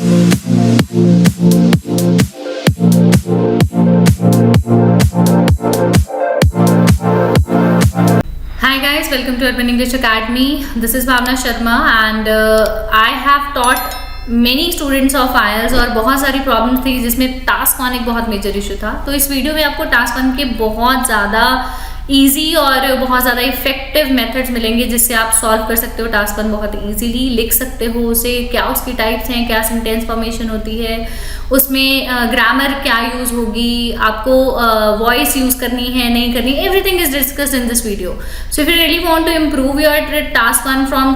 Hi guys, welcome to Urban English Academy. This is Bhavna Sharma and I have taught many students of IELTS और बहुत सारी problems थी जिसमें task one एक बहुत major issue था. तो इस वीडियो में आपको टास्क वन के बहुत ज़्यादा ईजी और बहुत ज़्यादा इफेक्टिव मेथड्स मिलेंगे जिससे आप सॉल्व कर सकते हो टास्क वन बहुत ईजीली, लिख सकते हो उसे, क्या उसकी टाइप्स हैं, क्या सेंटेंस फॉर्मेशन होती है, उसमें ग्रामर क्या यूज़ होगी, आपको वॉइस यूज़ करनी है नहीं करनी, everything is discussed in this video. So if you really want to improve your task one from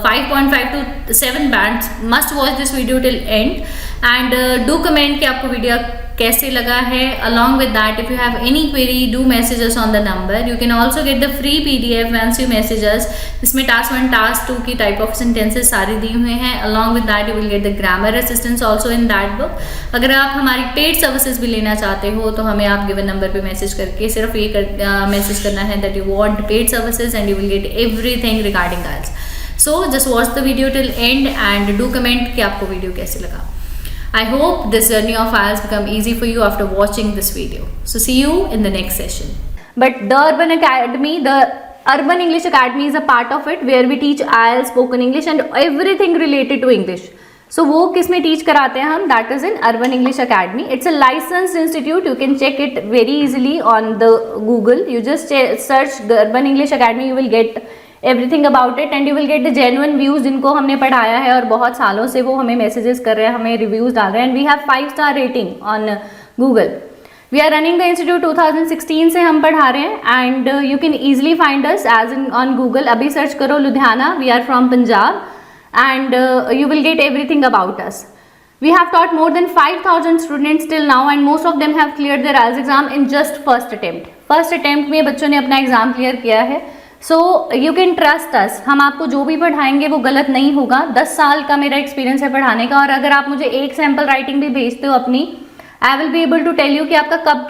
5.5 to 7 bands, must watch this video till end and do comment कि आपको video कैसे लगा है. Along with that, if you have any query, do message us on the number. You can also get the free PDF once you message us. इसमें task 1, task 2 की type of sentences सारे दिए हुए हैं. Along with that, you will get the grammar assistance also in that book. अगर आप हमारी paid services भी लेना चाहते हो तो हमें आप given number पे message करके सिर्फ ये message करना है that you want paid services and you will get everything regarding IELTS. So just watch the video till end and do comment कि आपको वीडियो कैसे लगा. I hope this journey of IELTS become easy for you after watching this video. So see you in the next session. But the Urban Academy, the Urban English Academy is a part of it where we teach IELTS, spoken English and everything related to English. So वो किस में teach कराते हैं हम? That is in Urban English Academy. It's a licensed institute. You can check it very easily on the Google. You just search the Urban English Academy. You will get everything about it and you will get the genuine views जिनको हमने पढ़ाया है और बहुत सालों से वो हमें मैसेजेस कर रहे हैं, हमें रिव्यूज डाल रहे हैं. And we have 5-star rating on Google. We are running the institute 2016 से हम पढ़ा रहे हैं and you can easily find us as in on Google. अभी सर्च करो Ludhiana, we are from Punjab and you will get everything about us. We have taught more than 5,000 students till now and most of them have cleared their IELTS exam in just first attempt. First attempt में बच्चों ने अपना exam clear किया है. So you can trust us. हम आपको जो भी पढ़ाएंगे वो गलत नहीं होगा. 10 साल का मेरा एक्सपीरियंस है पढ़ाने का और अगर आप मुझे एक सैम्पल राइटिंग भी भेजते हो अपनी, I will be able to tell you कि आपका कब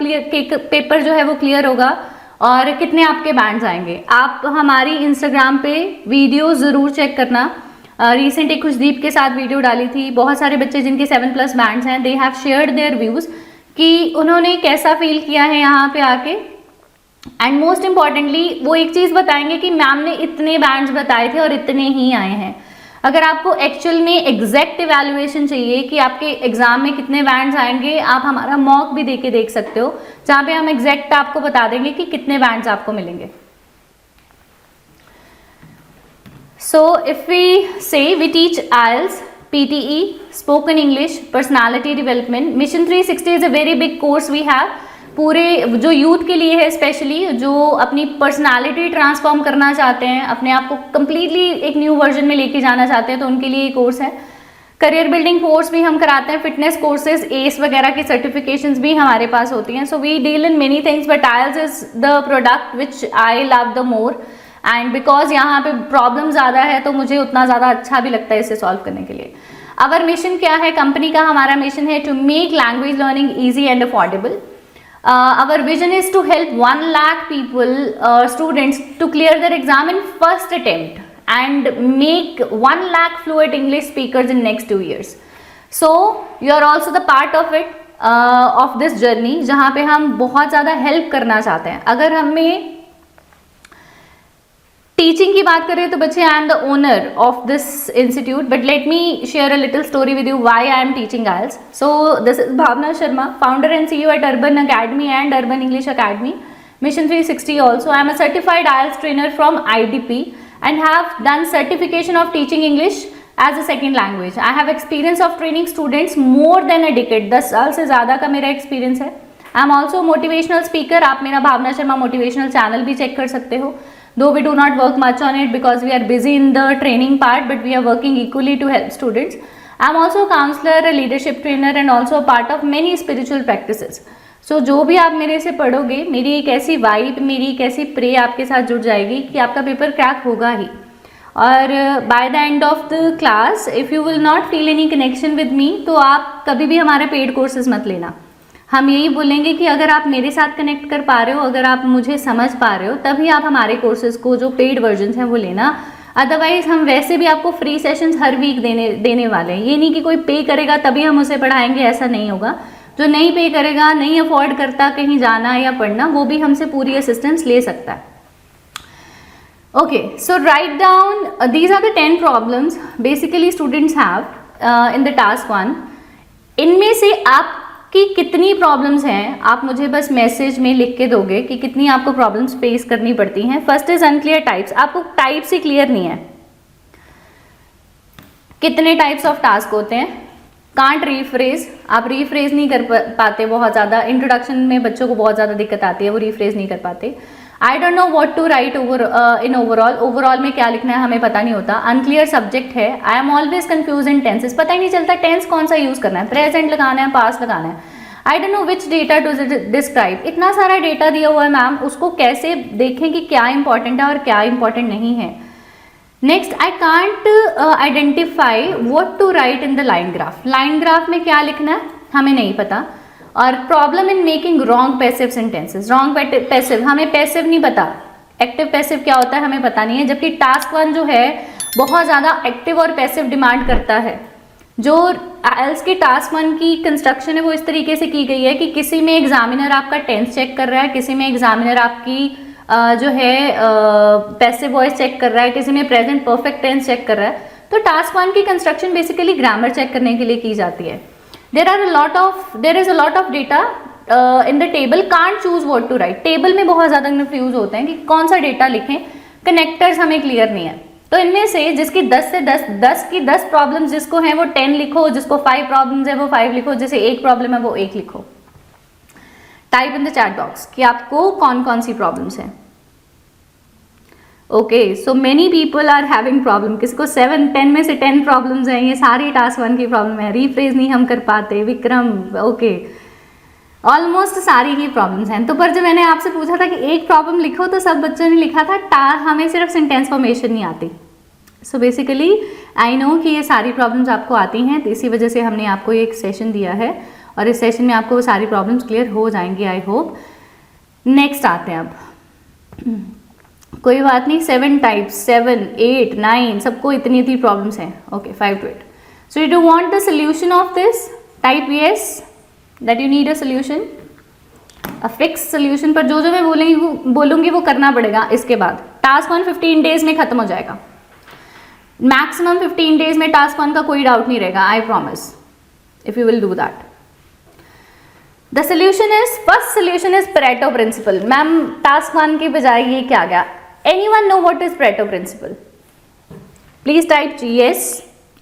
पेपर जो है वो क्लियर होगा और कितने आपके बैंड्स आएंगे. आप हमारी इंस्टाग्राम पे वीडियो ज़रूर चेक करना. रिसेंट एक खुशदीप के साथ वीडियो डाली थी. बहुत सारे बच्चे जिनके 7+ बैंड्स हैं, they have shared their views कि उन्होंने कैसा फील किया है यहाँ पे आके. एंड मोस्ट इम्पॉर्टेंटली वो एक चीज़ बताएंगे कि मैम ने इतने बैंड्स बताए थे और इतने ही आए हैं. अगर आपको एक्चुअल में एग्जैक्ट इवैल्यूएशन चाहिए कि आपके एग्जाम में कितने बैंड्स आएंगे, आप हमारा मॉक भी देके देख सकते हो जहाँ पे हम एग्जैक्ट आपको बता देंगे कि कितने बैंड्स आपको मिलेंगे. So if we say we teach IELTS, PTE, Spoken English, Personality Development. Mission 360 is a very big course we have. पूरे जो यूथ के लिए है, स्पेशली जो अपनी पर्सनालिटी ट्रांसफॉर्म करना चाहते हैं, अपने आप को कम्प्लीटली एक न्यू वर्जन में लेके जाना चाहते हैं, तो उनके लिए ये कोर्स है. करियर बिल्डिंग कोर्स भी हम कराते हैं, फिटनेस कोर्सेज, एस वगैरह की सर्टिफिकेशंस भी हमारे पास होती हैं. So we deal in many things but IELTS is the product which I love the more and because यहाँ पे प्रॉब्लम ज़्यादा है तो मुझे उतना ज़्यादा अच्छा भी लगता है इसे सॉल्व करने के लिए. अवर मिशन क्या है कंपनी का? हमारा मिशन है to make language learning easy and affordable. Our vision is to help 1 lakh people, students, to clear their exam in first attempt and make 1 lakh fluent English speakers in next 2 years. So you are also the part of it, of this journey, जहाँ पे हम बहुत ज़्यादा help करना चाहते हैं. अगर हमें टीचिंग की बात करें तो बच्चे, I am the owner of this institute but let me share a little story with you why I am teaching IELTS. So this is Bhavna Sharma, founder and CEO at Urban Academy and Urban English Academy. Mission 360 also. I am a certified IELTS trainer from IDP and have done certification of teaching English as a second language. I have experience of training students more than a decade. 10 साल से ज़्यादा का मेरा experience है. I am also motivational speaker. आप मेरा भावना Sharma motivational channel भी check कर सकते हो. Though we do not work much on it because we are busy in the training part, but we are working equally to help students. I am also a counselor, a leadership trainer and also a part of many spiritual practices. So जो भी आप मेरे से पढ़ोगे, मेरी एक ऐसी vibe, मेरी एक ऐसी प्रे आपके साथ जुड़ जाएगी कि आपका पेपर क्रैक होगा ही. और by the end of the class, if you will not feel any connection with me, तो आप कभी भी हमारे पेड कोर्सेज मत लेना. हम यही बोलेंगे कि अगर आप मेरे साथ कनेक्ट कर पा रहे हो, अगर आप मुझे समझ पा रहे हो, तभी आप हमारे कोर्सेज को जो पेड वर्जन हैं वो लेना. अदरवाइज हम वैसे भी आपको फ्री सेशंस हर वीक देने वाले हैं। ये नहीं कि कोई पे करेगा तभी हम उसे पढ़ाएंगे, ऐसा नहीं होगा। जो नहीं पे करेगा, नहीं अफोर्ड करता कहीं जाना या पढ़ना, वो भी हमसे पूरी असिस्टेंस ले सकता है। Okay, so write down these are the 10 problems basically students have in the task 1। इनमें से आपकी कितनी प्रॉब्लम्स हैं आप मुझे बस मैसेज में लिख के दोगे कि कितनी आपको प्रॉब्लम्स फेस करनी पड़ती हैं। फर्स्ट इज अनक्लियर टाइप्स, आपको टाइप्स ही क्लियर नहीं है। कितने टाइप्स ऑफ टास्क होते हैं? कांट रीफ्रेज, आप रीफ्रेज नहीं कर पाते बहुत ज़्यादा। इंट्रोडक्शन में बच्चों को बहुत ज़्यादा दिक्कत आती है, वो रीफ्रेज नहीं कर पाते। I don't know what to write in overall, overall में क्या लिखना है हमें पता नहीं होता। अनक्लियर सब्जेक्ट है। I am always confuse in tenses, पता ही नहीं चलता टेंस कौन सा यूज करना है, प्रेजेंट लगाना है, पास्ट लगाना है। I don't know which data to describe, इतना सारा डेटा दिया हुआ है मैम, उसको कैसे देखें कि क्या इंपॉर्टेंट है और क्या इंपॉर्टेंट नहीं है। Next, I can't identify what to write in the line graph, line graph में क्या लिखना है हमें नहीं पता। और problem in making wrong passive sentences, wrong passive, हमें पैसिव नहीं पता, एक्टिव पैसिव क्या होता है हमें पता नहीं है। जबकि टास्क 1 जो है बहुत ज़्यादा एक्टिव और पैसिव डिमांड करता है। जो आइल्स की टास्क 1 की कंस्ट्रक्शन है वो इस तरीके से की गई है कि किसी में एग्जामिनर आपका टेंस चेक कर रहा है, किसी में एग्जामिनर आपकी जो है पैसिव वॉइस चेक कर रहा है, किसी में प्रेजेंट परफेक्ट टेंस चेक कर रहा है। तो टास्क 1 की कंस्ट्रक्शन बेसिकली ग्रामर चेक करने के लिए की जाती है। there is a lot of data in the table, can't choose what to write। Table में बहुत ज़्यादा कंफ्यूज होते हैं कि कौन सा डेटा लिखें, कनेक्टर्स हमें क्लियर नहीं है। तो इनमें से जिसकी 10 से 10 की 10 प्रॉब्लम्स जिसको हैं वो 10 लिखो, जिसको 5 प्रॉब्लम्स है वो 5 लिखो, जिसे 1 प्रॉब्लम है वो 1 लिखो। Type in the chat box कि आपको कौन कौन सी प्रॉब्लम्स हैं। Okay, so many people are having problem, किसी को 7-10 में से 10 प्रॉब्लम्स हैं, ये सारी टास्क 1 की प्रॉब्लम है। रीफ्रेज नहीं हम कर पाते, विक्रम, ओके, ऑलमोस्ट सारी ही प्रॉब्लम्स हैं। तो पर जब मैंने आपसे पूछा था कि एक प्रॉब्लम लिखो तो सब बच्चों ने लिखा था हमें सिर्फ सेंटेंस फॉर्मेशन नहीं आती। सो बेसिकली आई नो कि ये सारी प्रॉब्लम्स आपको आती हैं, तो इसी वजह से हमने आपको एक सेशन दिया है और इस सेशन में आपको वो सारी प्रॉब्लम्स क्लियर हो जाएंगी, आई होप। नेक्स्ट आते हैं अब, कोई बात नहीं, 7 टाइप्स, 7, 8, 9 सबको इतनी प्रॉब्लम्स हैं। Okay, 5 to 8। So you do want the solution of this, type yes that you need a solution, a fix solution. पर जो जो मैं बोलूँगी वो करना पड़ेगा। इसके बाद टास्क 1 15 डेज में खत्म हो जाएगा, मैक्सिमम 15 डेज में टास्क 1 का कोई डाउट नहीं रहेगा, I promise, if you will do that. The solution is, first solution is Pareto principle. Ma'am task 1 की बजाय ये क्या गया? Anyone know what is Pareto principle? Please type yes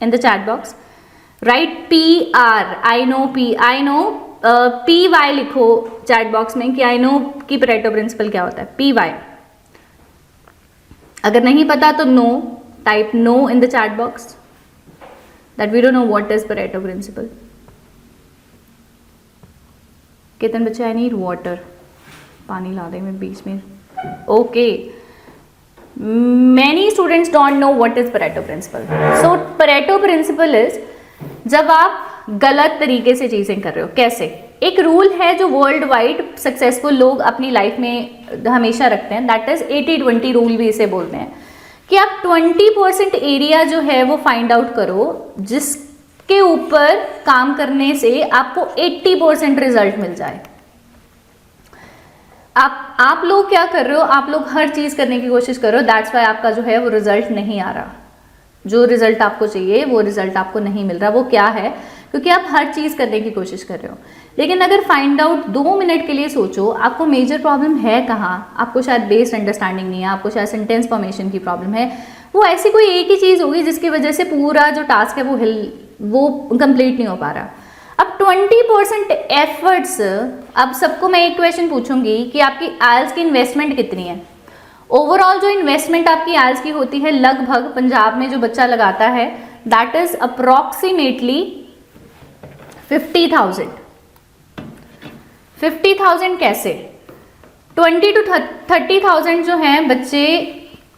in the chat box. Write PR, I know P, I know PY लिखो chat box में कि I know कि Pareto principle क्या होता है, PY। अगर नहीं पता तो no, type no in the chat box that we don't know what is Pareto principle। कितने बच्चे I need water, पानी ला दे मैं बीच में। Okay, many students don't know what is Pareto principle। so Pareto principle is जब आप गलत तरीके से चीजें कर रहे हो। कैसे? एक रूल है जो वर्ल्ड वाइड सक्सेसफुल लोग अपनी लाइफ में हमेशा रखते हैं, दैट इज 80-20 रूल भी इसे बोलते हैं, कि आप 20% एरिया जो है वो फाइंड आउट करो जिसके ऊपर काम करने से आपको 80% रिजल्ट मिल जाए। आप लोग क्या कर रहे हो? आप लोग हर चीज करने की कोशिश कर रहे हो, दैट्स वाई आपका जो है वो रिजल्ट नहीं आ रहा। जो रिजल्ट आपको चाहिए वो रिजल्ट आपको नहीं मिल रहा। वो क्या है? क्योंकि आप हर चीज करने की कोशिश कर रहे हो। लेकिन अगर फाइंड आउट 2 मिनट के लिए सोचो, आपको मेजर प्रॉब्लम है कहाँ? आपको शायद बेस्ड अंडरस्टैंडिंग नहीं है, आपको शायद सेंटेंस फॉर्मेशन की प्रॉब्लम है। वो ऐसी कोई एक ही चीज होगी जिसकी वजह से पूरा जो टास्क है वो कंप्लीट नहीं हो पा रहा। अब 20% एफर्ट्स, अब सबको मैं एक क्वेश्चन पूछूंगी कि आपकी आइल्स की इन्वेस्टमेंट कितनी है? ओवरऑल जो इन्वेस्टमेंट आपकी आइल्स की होती है लगभग पंजाब में जो बच्चा लगाता है दैट इज अप्रोक्सीमेटली 50,000। 50,000 कैसे? 20 to 30,000 जो है बच्चे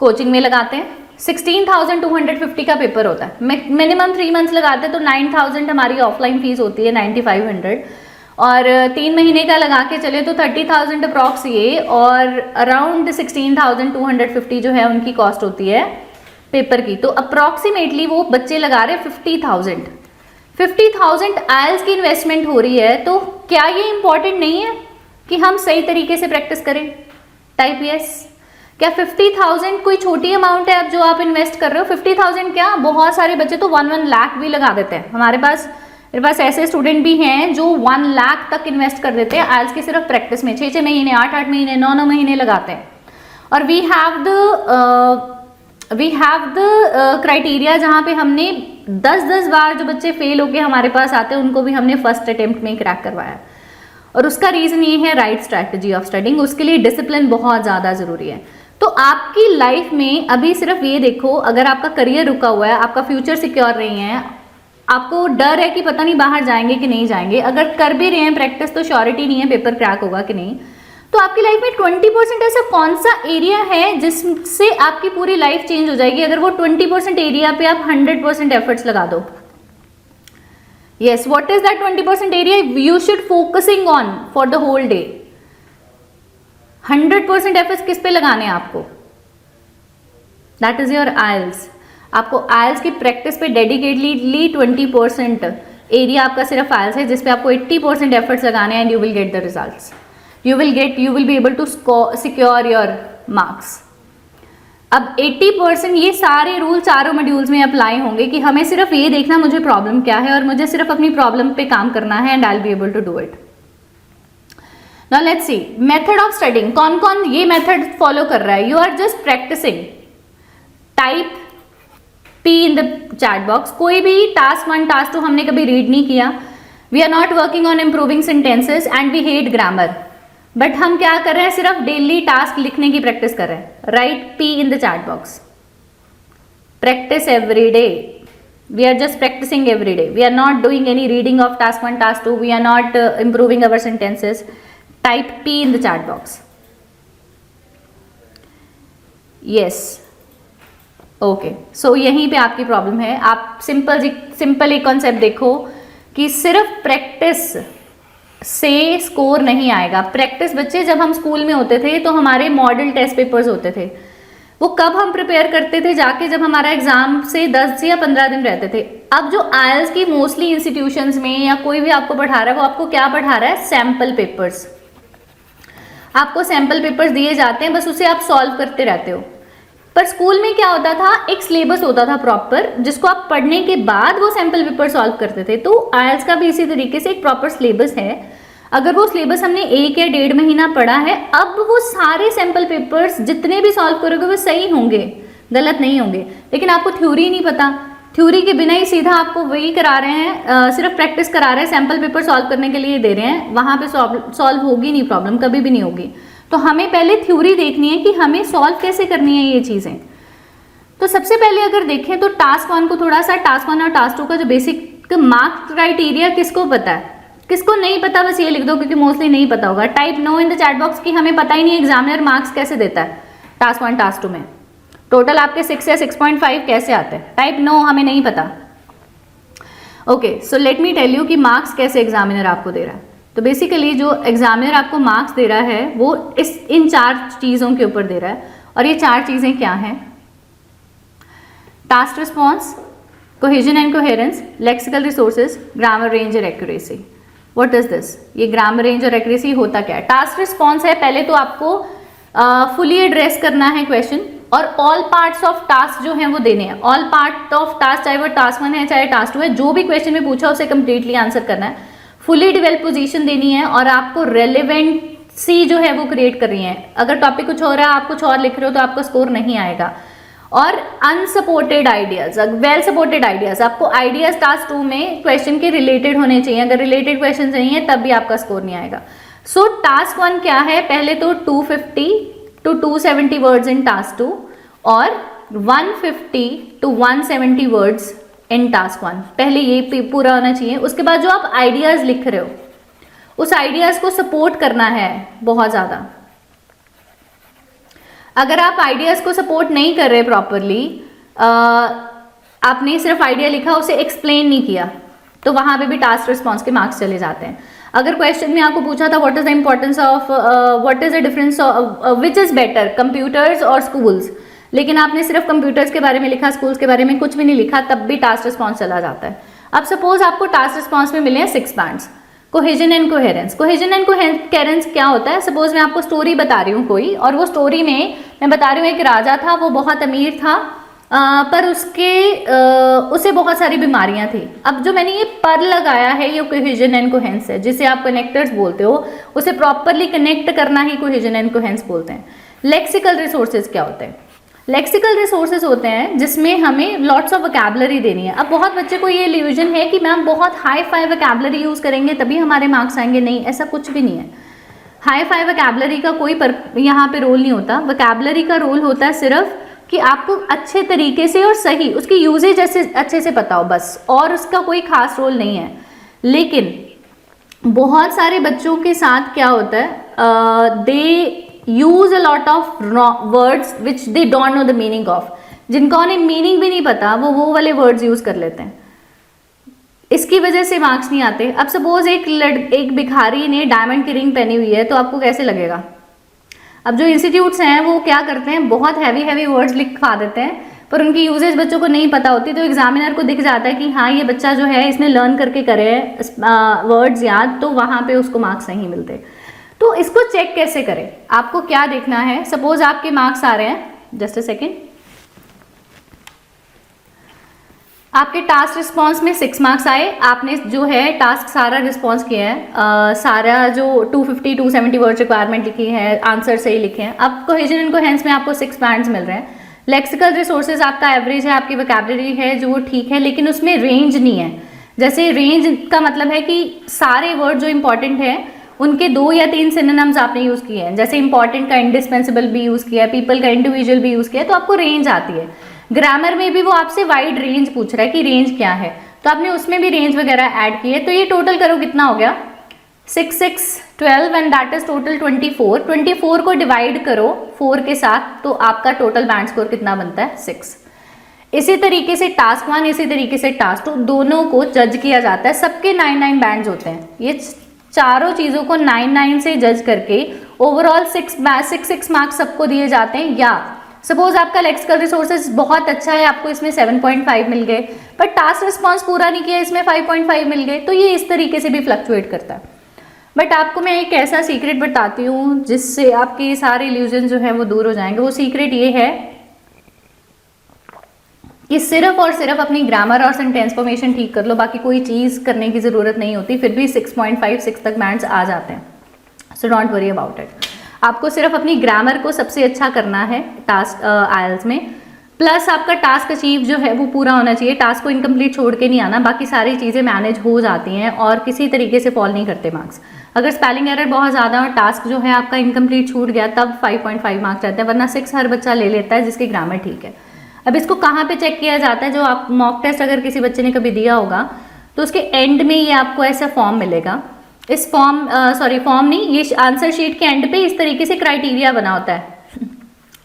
कोचिंग में लगाते हैं। 16,250 का पेपर होता है, मिनिमम 3 मंथ्स लगाते हैं तो 9,000 हमारी ऑफलाइन फीस होती है, 9,500, और 3 महीने का लगा के चले तो 30,000 अप्रॉक्स ये, और अराउंड 16,250 जो है उनकी कॉस्ट होती है पेपर की, तो अप्रॉक्सीमेटली वो बच्चे लगा रहे 50,000 आयल्स की इन्वेस्टमेंट हो रही है। तो क्या ये इंपॉर्टेंट नहीं है कि हम सही तरीके से प्रैक्टिस करें? Type yes. क्या 50,000 कोई छोटी अमाउंट है अब जो आप इन्वेस्ट कर रहे हो? 50,000 क्या, बहुत सारे बच्चे तो 1 लाख भी लगा देते हैं। मेरे पास ऐसे स्टूडेंट भी हैं जो 1 लाख तक इन्वेस्ट कर देते हैं आइल्स की सिर्फ प्रैक्टिस में। 6 महीने, 8 महीने, 9 महीने लगाते हैं। और वी हैव द क्राइटेरिया जहाँ पे हमने 10 बार जो बच्चे फेल होके हमारे पास आते हैं उनको भी हमने फर्स्ट अटेम्प्ट में क्रैक करवाया। और उसका रीजन ये है राइट स्ट्रैटेजी ऑफ स्टडिंग। उसके लिए डिसिप्लिन बहुत ज़्यादा ज़रूरी है। तो आपकी लाइफ में अभी सिर्फ ये देखो, अगर आपका करियर रुका हुआ है, आपका फ्यूचर सिक्योर नहीं है, आपको डर है कि पता नहीं बाहर जाएंगे कि नहीं जाएंगे, अगर कर भी रहे हैं प्रैक्टिस तो श्योरिटी नहीं है पेपर क्रैक होगा कि नहीं, तो आपकी लाइफ में 20% ऐसा कौन सा एरिया है जिससे आपकी पूरी लाइफ चेंज हो जाएगी अगर वो 20% एरिया पे आप 100% एफर्ट्स लगा दो? Yes, what is that 20% area you should focusing on for the whole day? 100% efforts किस पे लगाने हैं आपको? That is your IELTS. आपको आइल्स की प्रैक्टिस पे डेडिकेटली 20% एरिया आपका सिर्फ आइल्स है, जिसपे आपको 80% एफर्ट्स लगाने हैं and you will get the results. You will be able to secure your marks. अब 80% ये सारे रूल चारों मॉड्यूल्स में अप्लाई होंगे कि हमें सिर्फ ये देखना मुझे प्रॉब्लम क्या है और मुझे सिर्फ अपनी प्रॉब्लम पे काम करना है and I will be able to do it. Now let's see method of studying. कौन कौन ये मेथड फॉलो कर रहा है? You are just practising. Type P in the chat box. कोई भी टास्क 1 टास्क 2 हमने कभी रीड नहीं किया। We are not working on improving sentences and we hate grammar, but हम क्या कर रहे हैं? सिर्फ डेली टास्क लिखने की प्रैक्टिस कर रहे हैं। Write P in the chat box. Practice every day. We are just practising every day. We are not doing any reading of task 1 task 2। We are not improving our sentences. Type P in the chat box. Yes, okay. So यहीं पे आपकी problem है। आप simple एक concept देखो कि सिर्फ practice से स्कोर नहीं आएगा। प्रैक्टिस बच्चे जब हम स्कूल में होते थे तो हमारे मॉडल टेस्ट पेपर्स होते थे, वो कब हम प्रिपेयर करते थे? जाके जब हमारा एग्जाम से 10 या 15 दिन रहते थे। अब जो आइल्स की मोस्टली इंस्टीट्यूशंस में या कोई भी आपको पढ़ा रहा है वो आपको क्या पढ़ा रहा है? Sample papers. आपको सैम्पल पेपर्स दिए जाते हैं, बस उसे आप सॉल्व करते रहते हो। पर स्कूल में क्या होता था? एक सिलेबस होता था प्रॉपर, जिसको आप पढ़ने के बाद वो सैम्पल पेपर सॉल्व करते थे। तो आइल्स का भी इसी तरीके से एक प्रॉपर सिलेबस है। अगर वो सिलेबस हमने 1 या 1.5 महीना पढ़ा है, अब वो सारे सैम्पल पेपर्स जितने भी सॉल्व करोगे वो सही होंगे, गलत नहीं होंगे। लेकिन आपको थ्योरी नहीं पता, थ्योरी के बिना ही सीधा आपको वही करा रहे हैं, सिर्फ प्रैक्टिस करा रहे हैं, सैम्पल पेपर सॉल्व करने के लिए दे रहे हैं, वहाँ पे सॉल्व होगी नहीं प्रॉब्लम, कभी भी नहीं होगी। तो हमें पहले थ्योरी देखनी है कि हमें सॉल्व कैसे करनी है ये चीज़ें। तो सबसे पहले अगर देखें तो टास्क 1 को थोड़ा सा, टास्क 1 और टास्क 2 का जो बेसिक मार्क्स क्राइटेरिया किसको पता है, किसको नहीं पता, बस ये लिख दो क्योंकि मोस्टली नहीं पता होगा। Type no in the chat box की हमें पता ही नहीं एग्जामिनर मार्क्स कैसे देता है टास्क 1 टास्क 2 में, टोटल आपके 6 या 6.5 कैसे आते हैं। टाइप नो हमें नहीं पता। Okay, so let me tell you कि मार्क्स कैसे एग्जामिनर आपको दे रहा है। तो बेसिकली जो एग्जामिनर आपको मार्क्स दे रहा है वो इन 4 चीज़ों के ऊपर दे रहा है। और ये 4 चीज़ें क्या हैं? Task response, cohesion and coherence, lexical resources, grammar range और एक्यूरेसी। What is this? ये ग्रामर रेंज और एक्यूरेसी होता क्या है? टास्क रिस्पॉन्स है, पहले तो आपको फुली एड्रेस करना है क्वेश्चन और ऑल पार्ट्स ऑफ टास्क जो हैं वो देने हैं। ऑल पार्ट ऑफ टास्क, चाहे वो टास्क 1 है चाहे टास्क 2 है, जो भी क्वेश्चन में पूछा उसे कंप्लीटली आंसर करना है। फुली डिवेल्प पोजीशन देनी है और आपको रेलेवेंसी जो है वो क्रिएट करनी है। अगर टॉपिक कुछ हो रहा है आप कुछ और लिख रहे हो तो आपका स्कोर नहीं आएगा। और unsupported ideas, well supported ideas, आपको आइडियाज टास्क 2 में क्वेश्चन के रिलेटेड होने चाहिए। अगर रिलेटेड क्वेश्चन नहीं है तब भी आपका स्कोर नहीं आएगा। सो टास्क 1 क्या है? पहले तो 250 to 270 वर्ड्स इन टास्क 2 और 150 to 170 वर्ड्स इन टास्क 1। पहले ये पूरा होना चाहिए। उसके बाद जो आप आइडियाज लिख रहे हो उस आइडियाज को सपोर्ट करना है बहुत ज़्यादा। अगर आप आइडियाज को सपोर्ट नहीं कर रहे प्रॉपरली, आपने सिर्फ आइडिया लिखा उसे एक्सप्लेन नहीं किया, तो वहां पे भी टास्क रिस्पॉन्स के मार्क्स चले जाते हैं। अगर क्वेश्चन में आपको पूछा था what is the importance of, what is the difference, which is better, computers और स्कूल्स, लेकिन आपने सिर्फ कंप्यूटर्स के बारे में लिखा, स्कूल्स के बारे में कुछ भी नहीं लिखा, तब भी टास्क रिस्पॉन्स चला जाता है। अब सपोज आपको टास्क रिस्पॉन्स में मिले हैं 6 bands. Cohesion and coherence, cohesion and coherence क्या होता है? सपोज मैं आपको स्टोरी बता रही हूँ कोई, और वो स्टोरी में मैं बता रही हूँ एक राजा था, वो बहुत अमीर था, पर उसे बहुत सारी बीमारियां थी। अब जो मैंने ये पर लगाया है ये कोहेजन एंड कोहेरेंस है, जिसे आप कनेक्टर्स बोलते हो, उसे प्रॉपरली कनेक्ट करना ही कोहेजन एंड कोहेरेंस बोलते हैं। लेक्सिकल रिसोर्सेज क्या होते हैं? लेक्सिकल रिसोर्सेज होते हैं जिसमें हमें लॉट्स ऑफ वोकैबुलरी देनी है। अब बहुत बच्चे को ये इल्यूजन है कि मैम बहुत हाई फाई वोकैबुलरी यूज करेंगे तभी हमारे मार्क्स आएंगे। नहीं, ऐसा कुछ भी नहीं है। हाई फाई वोकैबुलरी का कोई यहाँ पे रोल नहीं होता। वोकैबुलरी का रोल होता है सिर्फ कि आपको अच्छे तरीके से और सही उसकी यूजेज अच्छे से पता हो, बस, और उसका कोई खास रोल नहीं है। लेकिन बहुत सारे बच्चों के साथ क्या होता है, they use a lot of words which they don't know the meaning of, जिनका उन्हें मीनिंग भी नहीं पता, वो वाले वर्ड्स यूज कर लेते हैं। इसकी वजह से मार्क्स नहीं आते। अब सपोज एक भिखारी ने डायमंड की रिंग पहनी हुई है, तो आपको कैसे लगेगा? अब जो इंस्टीट्यूट्स हैं वो क्या करते हैं, बहुत हैवी वर्ड्स लिखवा देते हैं, पर उनकी यूजेज बच्चों को नहीं पता होती, तो एग्जामिनर को दिख जाता है कि हाँ ये बच्चा जो है इसने लर्न करके करे वर्ड्स याद, तो वहाँ पे उसको मार्क्स नहीं मिलते। तो इसको चेक कैसे करें? आपको क्या देखना है? सपोज आपके मार्क्स आ रहे हैं, जस्ट अ सेकेंड, आपके टास्क रिस्पॉन्स में 6 मार्क्स आए, आपने जो है टास्क सारा रिस्पॉन्स किया है, सारा जो 250 270 वर्ड्स रिक्वायरमेंट लिखी है, आंसर सही लिखे हैं। अब कोहेजन एंड कोहेरेंस में आपको 6 बैंड्स मिल रहे हैं। लेक्सिकल रिसोर्सेज आपका एवरेज है, आपकी वोकैबुलरी है जो वो ठीक है, लेकिन उसमें रेंज नहीं है। जैसे रेंज का मतलब है कि सारे वर्ड जो इंपॉर्टेंट है उनके 2 या 3 सिनोनिम्स आपने यूज किए हैं। जैसे इंपॉर्टेंट का इंडिस्पेंसिबल भी यूज किया है, पीपल का इंडिविजुअल भी यूज किया है, तो आपको रेंज आती है। ग्रामर में भी वो आपसे वाइड रेंज पूछ रहा है कि रेंज क्या है, तो आपने उसमें भी रेंज वगैरह ऐड की है। तो ये टोटल करो कितना हो गया, 6 6 12 एंड दैट इज टोटल 24। 24 को डिवाइड करो 4 के साथ, तो आपका टोटल बैंड स्कोर कितना बनता है, 6। इसी तरीके से टास्क 1, इसी तरीके से टास्क 2, दोनों को जज किया जाता है। सबके 9 बैंड्स होते हैं। ये चारों चीजों को 9 से जज करके ओवरऑल 6 मार्क्स सबको दिए जाते हैं। या सपोज आपका लेक्सिकल रिसोर्सेज बहुत अच्छा है, आपको इसमें 7.5 मिल गए, पर टास्क रिस्पॉन्स पूरा नहीं किया, इसमें 5.5 मिल गए, तो ये इस तरीके से भी फ्लक्चुएट करता है। बट आपको मैं एक ऐसा सीक्रेट बताती हूँ जिससे आपके सारे इल्यूजन जो है वो दूर हो जाएंगे। वो सीक्रेट ये है कि सिर्फ और सिर्फ अपनी ग्रामर और सेंटेंस फॉर्मेशन ठीक कर लो, बाकी कोई चीज करने की जरूरत नहीं होती, फिर भी 6.5 6 तक बैंड्स आ जाते हैं। So don't worry about it. आपको सिर्फ अपनी ग्रामर को सबसे अच्छा करना है टास्क आइल्स में, प्लस आपका टास्क अचीव जो है वो पूरा होना चाहिए। टास्क को इनकम्प्लीट छोड़ के नहीं आना, बाकी सारी चीज़ें मैनेज हो जाती हैं और किसी तरीके से फॉल नहीं करते मार्क्स। अगर स्पेलिंग एरर बहुत ज़्यादा और टास्क जो है आपका इनकम्प्लीट छूट गया, तब 5.5 मार्क्स रहते हैं, वरना 6 हर बच्चा ले लेता है जिसकी ग्रामर ठीक है। अब इसको कहाँ पे चेक किया जाता है? जो आप मॉक टेस्ट अगर किसी बच्चे ने कभी दिया होगा तो उसके एंड में ये आपको ऐसा फॉर्म मिलेगा। इस फॉर्म नहीं, ये आंसर शीट के एंड पे इस तरीके से क्राइटेरिया बना होता है,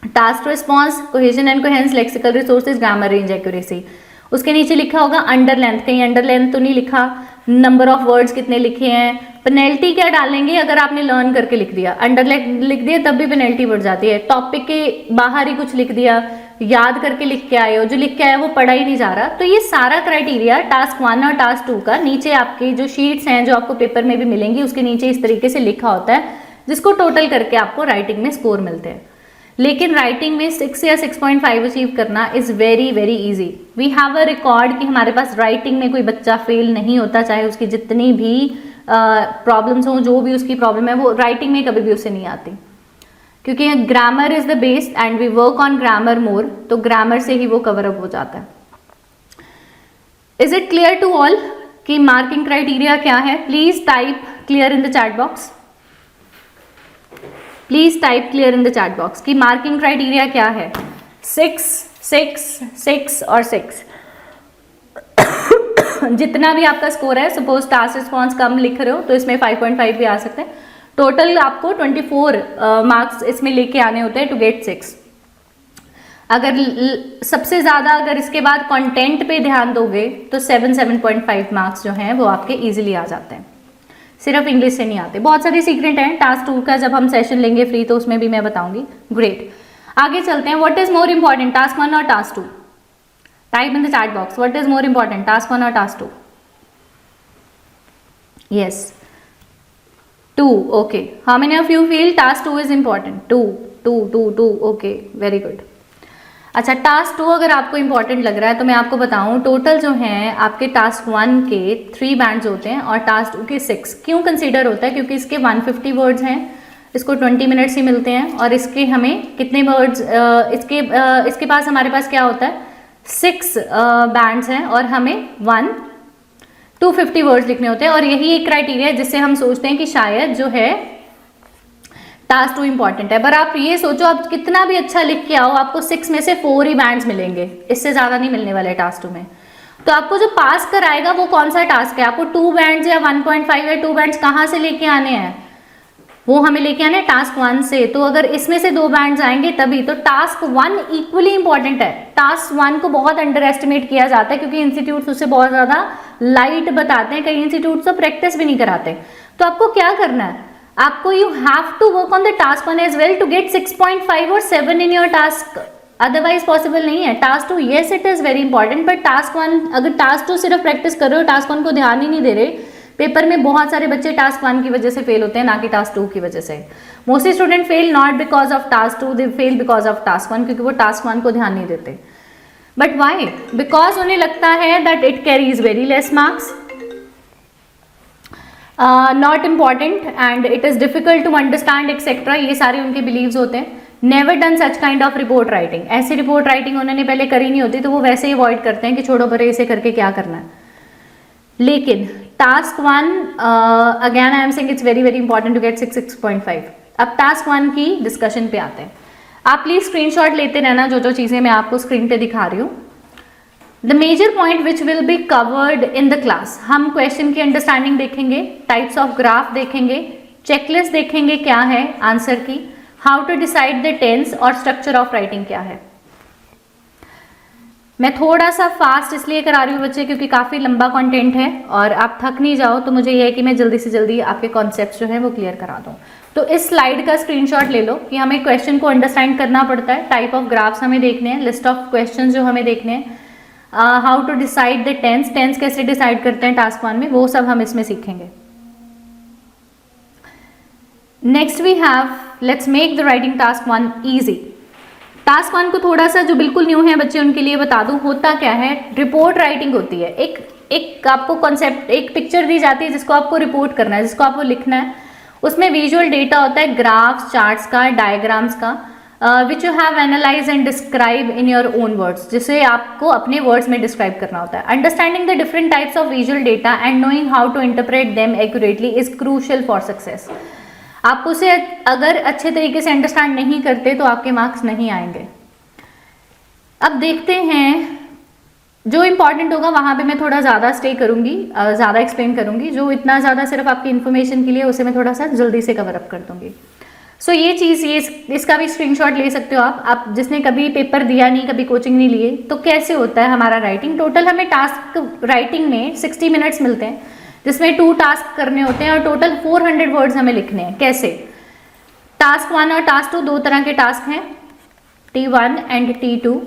task response, cohesion and coherence, lexical resources, grammar, range, accuracy. उसके नीचे लिखा होगा अंडर लेंथ, कहीं अंडर लेंथ तो नहीं लिखा, नंबर ऑफ वर्ड्स कितने लिखे हैं, पेनल्टी क्या डालेंगे अगर आपने लर्न करके लिख दिया, अंडर लिख दिया तब भी पेनल्टी बढ़ जाती है, टॉपिक के बाहर ही कुछ लिख दिया, याद करके लिख के आए हो, जो लिख के आए वो पढ़ा ही नहीं जा रहा। तो ये सारा क्राइटेरिया टास्क 1 और टास्क 2 का नीचे आपके जो शीट्स हैं जो आपको पेपर में भी मिलेंगी उसके नीचे इस तरीके से लिखा होता है, जिसको टोटल करके आपको राइटिंग में स्कोर मिलते हैं। लेकिन राइटिंग में 6 या 6.5 अचीव करना is very very easy. We have a record कि हमारे पास राइटिंग में कोई बच्चा फेल नहीं होता, चाहे उसकी जितनी भी प्रॉब्लम्स हों, जो भी उसकी प्रॉब्लम है वो राइटिंग में कभी भी उससे नहीं आती, क्योंकि grammar is the base and we work on grammar more, तो ग्रामर से ही वो कवर अप हो जाता है। Is it clear to all कि मार्किंग क्राइटेरिया क्या है? Please type clear in the chat box, please type clear in the chat box कि मार्किंग क्राइटेरिया क्या है। 6 6 6 और 6 जितना भी आपका स्कोर है, सपोज टास्क रिस्पॉन्स कम लिख रहे हो तो इसमें 5.5 भी आ सकते हैं। टोटल आपको 24 मार्क्स इसमें लेके आने होते हैं टू गेट 6। अगर सबसे ज्यादा अगर इसके बाद कंटेंट पे ध्यान दोगे तो 7.5 मार्क्स जो हैं वो आपके इजीली आ जाते हैं, सिर्फ इंग्लिश से नहीं आते। बहुत सारे सीक्रेट हैं, टास्क 2 का जब हम सेशन लेंगे फ्री तो उसमें भी मैं बताऊंगी। ग्रेट। आगे चलते हैं. What is more important, task 1 और task 2? Type in the chat box, what is more important, task 1 और task 2? Yes, 2. Okay, how many of you feel task 2 is important? 2. Okay, very good. अच्छा, task 2 अगर आपको important लग रहा है तो मैं आपको बताऊं, टोटल जो है आपके टास्क 1 के 3 बैंड्स होते हैं और टास्क 2 के 6. क्यों कंसीडर होता है? क्योंकि इसके 150 वर्ड्स हैं, इसको 20 मिनट्स ही मिलते हैं, और इसके हमें कितने वर्ड्स, इसके पास हमारे पास क्या होता है, 6 बैंड्स हैं और हमें 250 वर्ड्स लिखने होते हैं. और यही एक क्राइटेरिया है जिससे हम सोचते हैं कि शायद जो है टास्क 2 इंपॉर्टेंट है. पर आप ये सोचो, आप कितना भी अच्छा लिख के आओ, आपको 6 में से 4 ही बैंड्स मिलेंगे, इससे ज़्यादा नहीं मिलने वाले टास्क 2 में. तो आपको जो पास कराएगा वो कौन सा टास्क है? आपको 2 बैंड्स या 1.5 या 2 बैंड्स कहाँ से लेके आने हैं? वो हमें लेके आने हैं टास्क 1 से. तो अगर इसमें से 2 बैंड्स आएंगे तभी. तो टास्क 1 इक्वली इंपॉर्टेंट है. टास्क 1 को बहुत अंडर एस्टिमेट किया जाता है क्योंकि इंस्टीट्यूट उसे बहुत ज़्यादा लाइट बताते हैं. कई इंस्टीट्यूट तो प्रैक्टिस भी नहीं कराते. तो आपको क्या करना है, आपको you have to work on the task 1 as well to get 6.5 और 7 in your task. Otherwise possible नहीं है. Task 2 yes it is very important, but task 1, अगर टास्क 2 सिर्फ प्रैक्टिस कर रहे हो, टास्क 1 को ध्यान ही नहीं दे रहे, पेपर में बहुत सारे बच्चे टास्क 1 की वजह से फेल होते हैं, ना कि टास्क 2 की वजह से. Mostly student fail not because of task 2, they fail because of task 1, क्योंकि वो टास्क 1 को ध्यान नहीं देते. But why? बिकॉज उन्हें लगता है that it carries very less marks, not important and it is difficult to understand etcetera. ये सारे उनके बिलीव्स होते हैं. Never done such kind of report writing. ऐसी रिपोर्ट राइटिंग उन्होंने पहले करी नहीं होती, तो वो वैसे ही अवॉइड करते हैं कि छोड़ो भरे, इसे करके क्या करना है. लेकिन task 1 again I am saying it's very very important to get 6.5. अब टास्क 1 की डिस्कशन पे आते हैं. आप प्लीज स्क्रीनशॉट लेते रहना जो जो चीजें मैं आपको स्क्रीन पे दिखा रही हूँ. The major point which will be covered in the class. हम क्वेश्चन की अंडरस्टैंडिंग देखेंगे, टाइप्स ऑफ ग्राफ देखेंगे, चेकलिस्ट देखेंगे क्या है आंसर की, how to decide the tense और स्ट्रक्चर ऑफ राइटिंग क्या है. मैं थोड़ा सा फास्ट इसलिए करा रही हूँ बच्चे क्योंकि काफ़ी लंबा कंटेंट है और आप थक नहीं जाओ, तो मुझे ये है कि मैं जल्दी से जल्दी आपके कॉन्सेप्ट्स जो है वो क्लियर करा दूँ. तो इस स्लाइड का स्क्रीनशॉट ले लो कि हमें क्वेश्चन को अंडरस्टैंड करना पड़ता है, टाइप ऑफ ग्राफ्स हमें देखने हैं, लिस्ट ऑफ क्वेश्चन जो हमें देखने हैं, how to decide the tense, tense कैसे डिसाइड करते हैं टास्क 1 में, वो सब हम इसमें सीखेंगे. Next we have, let's make the writing task 1 easy. Task 1 को थोड़ा सा जो बिल्कुल न्यू है बच्चे उनके लिए बता दूं, होता क्या है, रिपोर्ट राइटिंग होती है. एक आपको कॉन्सेप्ट, एक पिक्चर दी जाती है जिसको आपको रिपोर्ट करना है, जिसको आपको लिखना है. उसमें विजुअल डेटा होता है, ग्राफ्स, चार्ट्स का, डायग्राम्स का, which you have analyse and describe in your own words, जिसे आपको अपने वर्ड्स में डिस्क्राइब करना होता है. Understanding the different types of visual data and knowing how to interpret them accurately is crucial for success. आप उसे अगर अच्छे तरीके से अंडरस्टैंड नहीं करते तो आपके मार्क्स नहीं आएंगे. अब देखते हैं, जो इंपॉर्टेंट होगा वहाँ पे मैं थोड़ा ज़्यादा स्टे करूँगी, ज़्यादा एक्सप्लेन करूँगी. जो इतना ज़्यादा सिर्फ आपकी इन्फॉर्मेशन के लिए, उसे मैं थोड़ा सा जल्दी से कवर अप कर दूँगी. सो ये चीज़, ये इसका भी स्क्रीनशॉट ले सकते हो आप जिसने कभी पेपर दिया नहीं, कभी कोचिंग नहीं लिए, तो कैसे होता है हमारा राइटिंग. टोटल हमें टास्क राइटिंग में 60 मिनट्स मिलते हैं, जिसमें 2 टास्क करने होते हैं और टोटल 400 वर्ड्स हमें लिखने हैं. कैसे? टास्क 1 और टास्क 2 दो तरह के टास्क हैं, T1 एंड T2.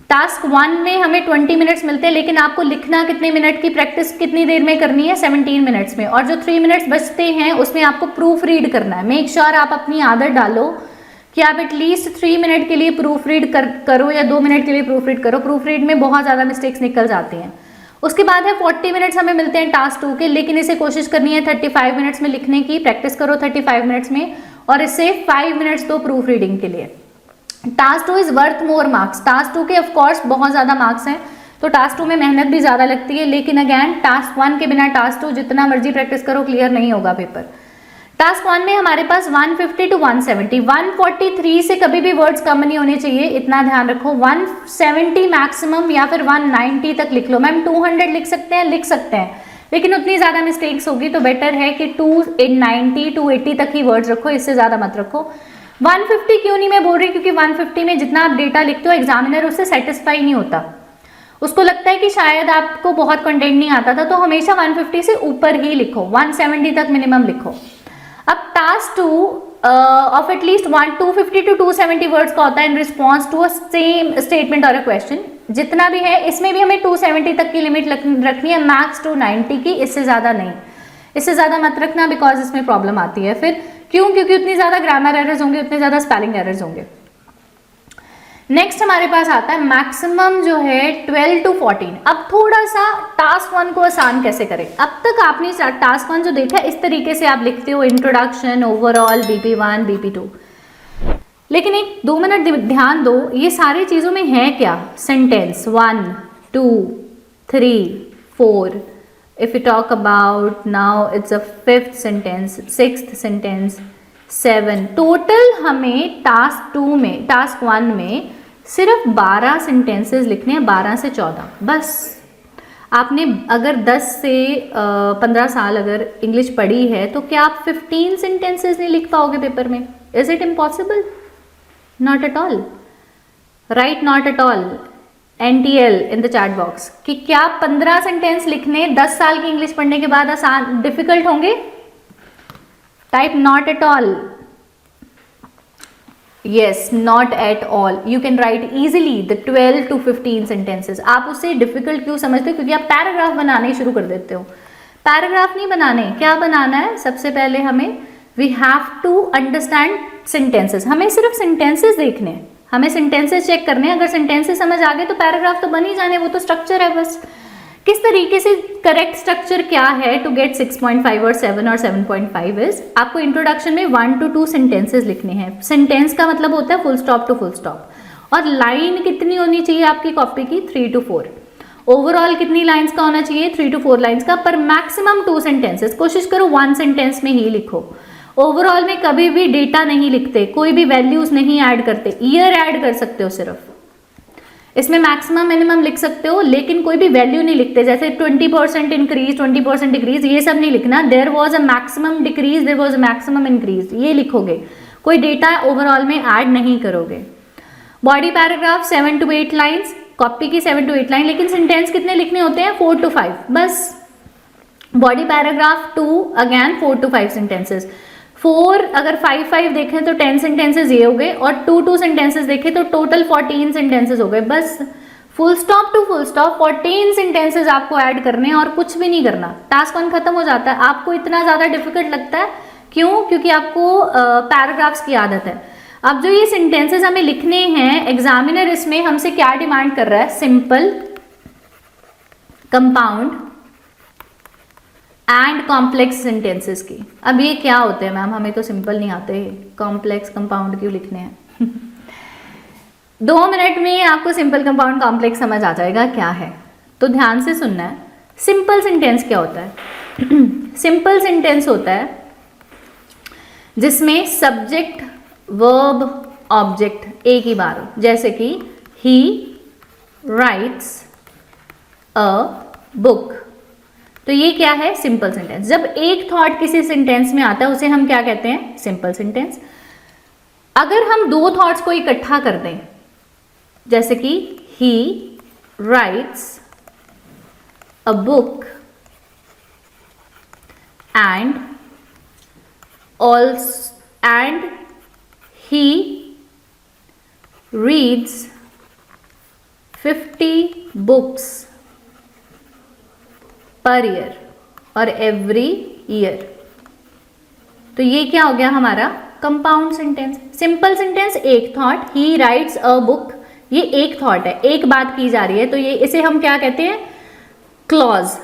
टास्क 1 में हमें 20 मिनट्स मिलते हैं, लेकिन आपको लिखना कितने मिनट की प्रैक्टिस कितनी देर में करनी है, 17 मिनट्स में. और जो 3 मिनट्स बचते हैं उसमें आपको प्रूफ रीड करना है. मेक श्योर आप अपनी आदत डालो कि आप एटलीस्ट 3 मिनट के लिए प्रूफ रीड करो या 2 मिनट के लिए प्रूफ रीड करो. प्रूफ रीड में बहुत ज़्यादा मिस्टेक्स निकल जाती हैं. उसके बाद है 40 मिनट्स हमें मिलते हैं टास्क 2 के, लेकिन इसे कोशिश करनी है 35 मिनट्स में लिखने की. प्रैक्टिस करो 35 मिनट्स में और इससे 5 मिनट्स दो प्रूफ रीडिंग के लिए. Task 2 is worth more marks. Task 2 के ऑफकोर्स बहुत ज़्यादा मार्क्स हैं, तो टास्क 2 में मेहनत भी ज़्यादा लगती है, लेकिन अगैन टास्क 1 के बिना टास्क 2 जितना मर्जी प्रैक्टिस करो क्लियर नहीं होगा पेपर. टास्क 1 में हमारे पास 150 टू 170, 143 से कभी भी वर्ड्स कम नहीं होने चाहिए, इतना ध्यान रखो. 170 मैक्सिमम या फिर 190 तक लिख लो. मैम 200 लिख सकते हैं, लेकिन उतनी ज़्यादा मिस्टेक्स होगी, तो बेटर है कि 290 280 तक ही वर्ड्स रखो, इससे ज़्यादा मत रखो. 150 क्यों नहीं मैं बोल रही, क्योंकि 150 में जितना आप डेटा लिखते हो एग्जामिनर उससे सेटिस्फाई नहीं होता. उसको लगता है कि शायद आपको बहुत कंटेंट नहीं आता था, तो हमेशा 150 से ऊपर ही लिखो, 170 तक मिनिमम लिखो. अब task 2 of at least 250 to 270 words का होता है in response to a same statement और अ क्वेश्चन। जितना भी है इसमें भी हमें 270 तक की लिमिट रखनी है, मैक्स 290 की, इससे ज़्यादा नहीं। इससे ज़्यादा मत रखना बिकॉज इसमें प्रॉब्लम आती है फिर। क्यों? क्योंकि उतनी ज़्यादा ग्रामर एरर्स होंगे, उतने ज़्यादा स्पेलिंग एरर्स होंगे। नेक्स्ट हमारे पास आता है मैक्सिमम जो है 12 to 14। अब थोड़ा सा टास्क 1 को आसान कैसे करें। अब तक आपने टास्क 1 जो देखा इस तरीके से आप लिखते हो, इंट्रोडक्शन, ओवरऑल, BP1, BP2। लेकिन एक 2 मिनट ध्यान दो, ये सारी चीज़ों में है क्या? Sentence 1, 2, 3, 4। If you talk about now it's a 5th sentence, 6th sentence, 7। Total हमें टास्क 1 में सिर्फ 12 सेंटेंसेस लिखने हैं, 12 से 14 बस। आपने अगर 10 से 15 साल अगर इंग्लिश पढ़ी है तो क्या आप 15 सेंटेंसेस नहीं लिख पाओगे पेपर में? Is it impossible? Not at all. Right not at all NTL in the chat box कि क्या 15 सेंटेंस लिखने 10 साल की इंग्लिश पढ़ने के बाद आसान डिफिकल्ट होंगे? Type not at all. yes, not at all. You can write easily the 12 to 15 sentences. आप उसे डिफिकल्ट क्यों समझते हो? क्योंकि आप पैराग्राफ बनाने शुरू कर देते हो। पैराग्राफ नहीं बनाने, क्या बनाना है? सबसे पहले हमें we have to understand sentences. हमें सिर्फ सेंटेंसेस देखने हैं, हमें सेंटेंसेस चेक करने हैं। अगर सेंटेंसेस समझ आ गए तो पैराग्राफ तो बन ही जाने, वो तो स्ट्रक्चर है बस। किस तरीके से करेक्ट स्ट्रक्चर क्या है टू गेट 6.5 और 7 और 7.5 इज, आपको इंट्रोडक्शन में 1 to 2 सेंटेंसेस लिखने हैं। सेंटेंस का मतलब होता है full stop to full stop. और लाइन कितनी होनी चाहिए आपकी कॉपी की? 3 to 4। ओवरऑल कितनी लाइंस का होना चाहिए? 3 to 4 लाइंस का, पर मैक्सिमम 2 सेंटेंसेस। कोशिश करो 1 सेंटेंस में ही लिखो। ओवरऑल में कभी भी डेटा नहीं लिखते, कोई भी वैल्यूज नहीं ऐड करते, ईयर ऐड कर सकते हो सिर्फ। इसमें मैक्सिमम मिनिमम लिख सकते हो लेकिन कोई भी वैल्यू नहीं लिखते, जैसे 20% इंक्रीज, 20% डिक्रीज, ये सब नहीं लिखना। There was a maximum decrease, there was a maximum increase, ये लिखोगे। कोई डेटा ओवरऑल में ऐड नहीं करोगे। Body paragraph 7 to 8 lines, copy की 7 to 8 लाइन, लेकिन सेंटेंस कितने लिखने होते हैं? 4 to 5 बस। Body paragraph 2 again 4 to 5 sentences. 4 अगर 5 देखें तो 10 सेंटेंसेस ये हो गए, और 2 सेंटेंसेस देखें तो टोटल 14 सेंटेंसेस हो गए बस। Full stop to full stop 14 sentences आपको ऐड करने हैं और कुछ भी नहीं करना। टास्क 1 खत्म हो जाता है। आपको इतना ज़्यादा डिफिकल्ट लगता है क्यों? क्योंकि आपको पैराग्राफ्स की आदत है। अब जो ये सेंटेंसेस हमें लिखने हैं, एग्जामिनर इसमें हमसे क्या डिमांड कर रहा है? Simple, compound and complex sentences की। अब ये क्या होते हैं मैम? हमें तो सिंपल नहीं आते, कॉम्प्लेक्स कंपाउंड क्यों लिखने हैं? 2 मिनट में आपको सिंपल, कंपाउंड, कॉम्प्लेक्स समझ आ जाएगा क्या है, तो ध्यान से सुनना है। सिंपल सेंटेंस क्या होता है? सिंपल सेंटेंस होता है जिसमें सब्जेक्ट, वर्ब, ऑब्जेक्ट एक ही बार हो, जैसे कि ही राइट्स अ बुक। तो ये क्या है? Simple sentence. जब एक थॉट किसी सेंटेंस में आता है उसे हम क्या कहते हैं? Simple sentence. अगर हम 2 थॉट्स को इकट्ठा कर दें, जैसे कि ही rights a book and he reads 50 books per year और एवरी ईयर, तो ये क्या हो गया हमारा? Compound sentence. सिंपल सेंटेंस एक thought, he rights a book, ये एक थॉट है, एक बात की जा रही है, तो ये इसे हम क्या कहते हैं? क्लॉज।